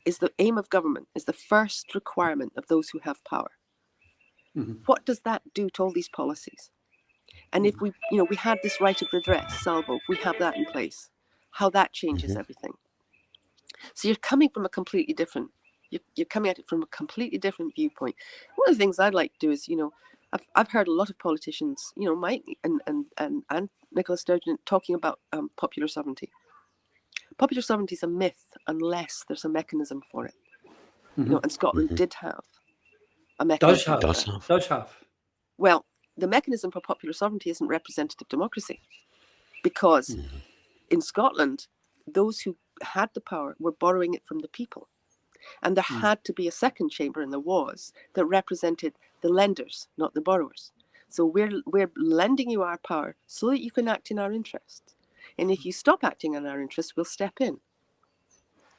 is the aim of government, is the first requirement of those who have power. Mm-hmm. What does that do to all these policies? And if we had this right of redress, salvo, we have that in place, how that changes everything. So you're coming from a completely different, you're coming at it from a completely different viewpoint. One of the things I'd like to do is, I've heard a lot of politicians, Mike and Nicola Sturgeon talking about popular sovereignty. Popular sovereignty is a myth unless there's a mechanism for it. Mm-hmm. And Scotland did have a mechanism. Does have. Well, the mechanism for popular sovereignty isn't representative democracy, because in Scotland, those who had the power were borrowing it from the people. And there had to be a second chamber, and there was, that represented the lenders, not the borrowers. So we're lending you our power so that you can act in our interest. And if you stop acting in our interest, we'll step in,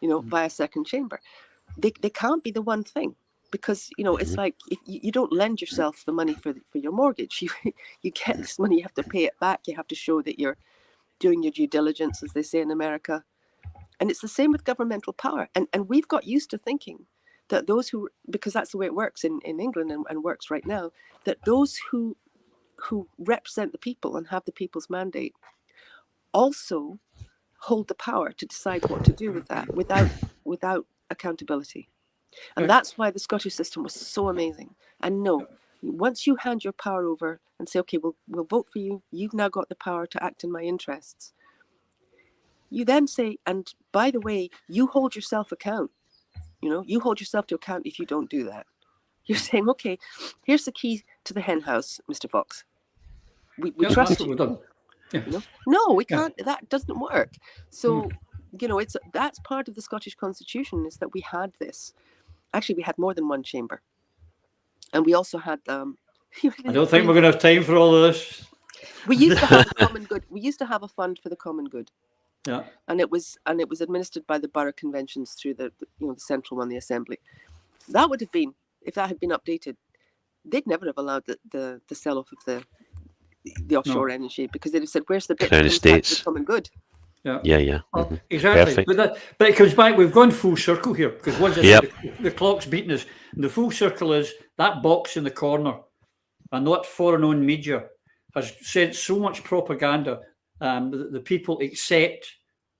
via second chamber. They can't be the one thing, because, it's like if you don't lend yourself the money for your mortgage. You get this money, you have to pay it back. You have to show that you're doing your due diligence, as they say in America. And it's the same with governmental power. And we've got used to thinking that those who, because that's the way it works in England and works right now, that those who represent the people and have the people's mandate also hold the power to decide what to do with that without accountability. And that's why the Scottish system was so amazing. And no, once you hand your power over and say, okay, we'll vote for you, you've now got the power to act in my interests. You then say, and by the way, you hold yourself account. You hold yourself to account if you don't do that. You're saying, okay, here's the key to the hen house, Mr. Fox. We trust you. Yeah. No, we can't. That doesn't work. So, that's part of the Scottish Constitution, is that we had this. Actually, we had more than one chamber, and we also had. I don't think we're going to have time for all of this. We used to have a common good. We used to have a fund for the common good. Yeah. And it was administered by the borough conventions through the central one, the assembly. That would have been, if that had been updated, they'd never have allowed the sell off of the offshore energy, because they'd have said, where's the bit Crown Estates. The common good? Yeah. Well, exactly. But it comes back, we've gone full circle here, because once the clock's beating us, and the full circle is that box in the corner, and that foreign-owned media has sent so much propaganda. The people accept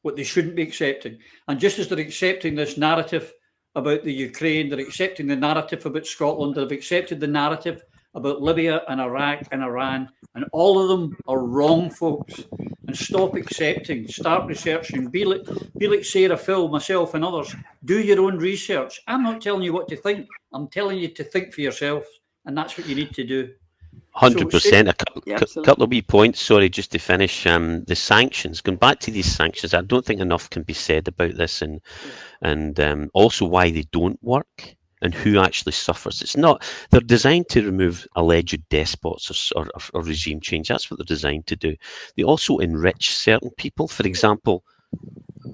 what they shouldn't be accepting. And just as they're accepting this narrative about the Ukraine, they're accepting the narrative about Scotland, they've accepted the narrative about Libya and Iraq and Iran, and all of them are wrong, folks. And stop accepting, start researching, be like Sara, Phil, myself and others. Do your own research. I'm not telling you what to think. I'm telling you to think for yourself, and that's what you need to do. 100%. A couple of wee points, sorry, just to finish. The sanctions, going back to these sanctions, I don't think enough can be said about this, and also why they don't work and who actually suffers. It's not, they're designed to remove alleged despots or regime change. That's what they're designed to do. They also enrich certain people. For example,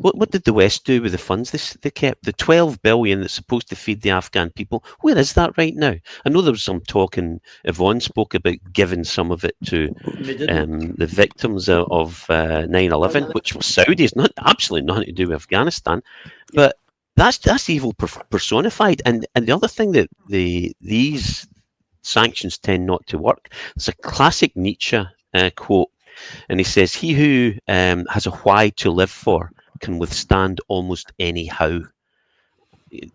What did the West do with the funds they kept? The 12 billion that's supposed to feed the Afghan people, where is that right now? I know there was some talk, and Yvonne spoke about giving some of it to the victims of 9/11, which were Saudis, absolutely nothing to do with Afghanistan. But that's evil personified. And the other thing that these sanctions tend not to work. It's a classic Nietzsche quote, and he says, "He who has a why to live for can withstand almost any how."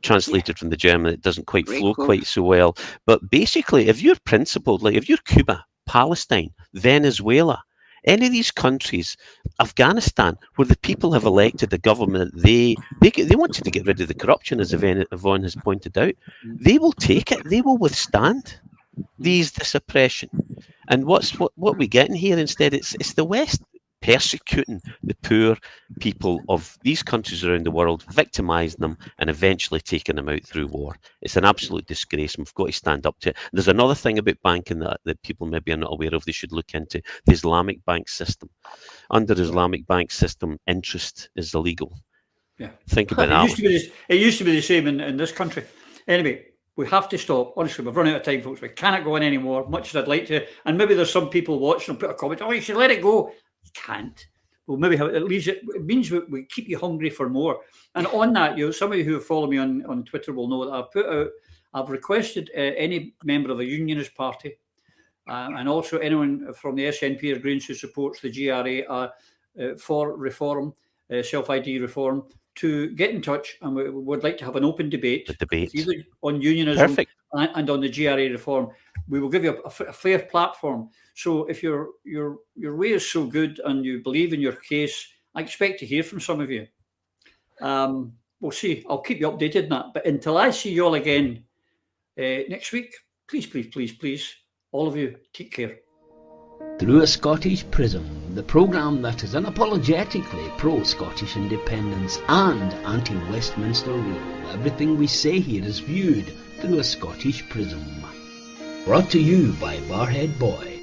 Translated from the German, it doesn't quite flow quite so well. But basically, if you're principled, like if you're Cuba, Palestine, Venezuela, any of these countries, Afghanistan, where the people have elected a government, they wanted to get rid of the corruption, as Yvonne has pointed out. They will take it. They will withstand this oppression. And what we're getting here instead, it's the West persecuting the poor people of these countries around the world, victimising them, and eventually taking them out through war. It's an absolute disgrace, and we've got to stand up to it. There's another thing about banking that people maybe are not aware of, they should look into: the Islamic bank system. Under the Islamic bank system, interest is illegal. Yeah, think about that. It used to be the same in this country. Anyway, we have to stop. Honestly, we've run out of time, folks. We cannot go on anymore, much as I'd like to. And maybe there's some people watching and put a comment, "Oh, you should let it go." You can't. Well, maybe it means we keep you hungry for more. And on that, some of you who follow me on Twitter will know that I've requested any member of a unionist party and also anyone from the SNP or Greens who supports the GRA for reform, self-ID reform, to get in touch, and we would like to have an open debate. Either on unionism and on the GRA reform. We will give you a fair platform. So if your way is so good and you believe in your case, I expect to hear from some of you. We'll see. I'll keep you updated on that. But until I see you all again next week, please, all of you, take care. Through a Scottish Prism, the programme that is unapologetically pro-Scottish independence and anti-Westminster rule. Everything we say here is viewed through a Scottish prism. Brought to you by Barhead Boy.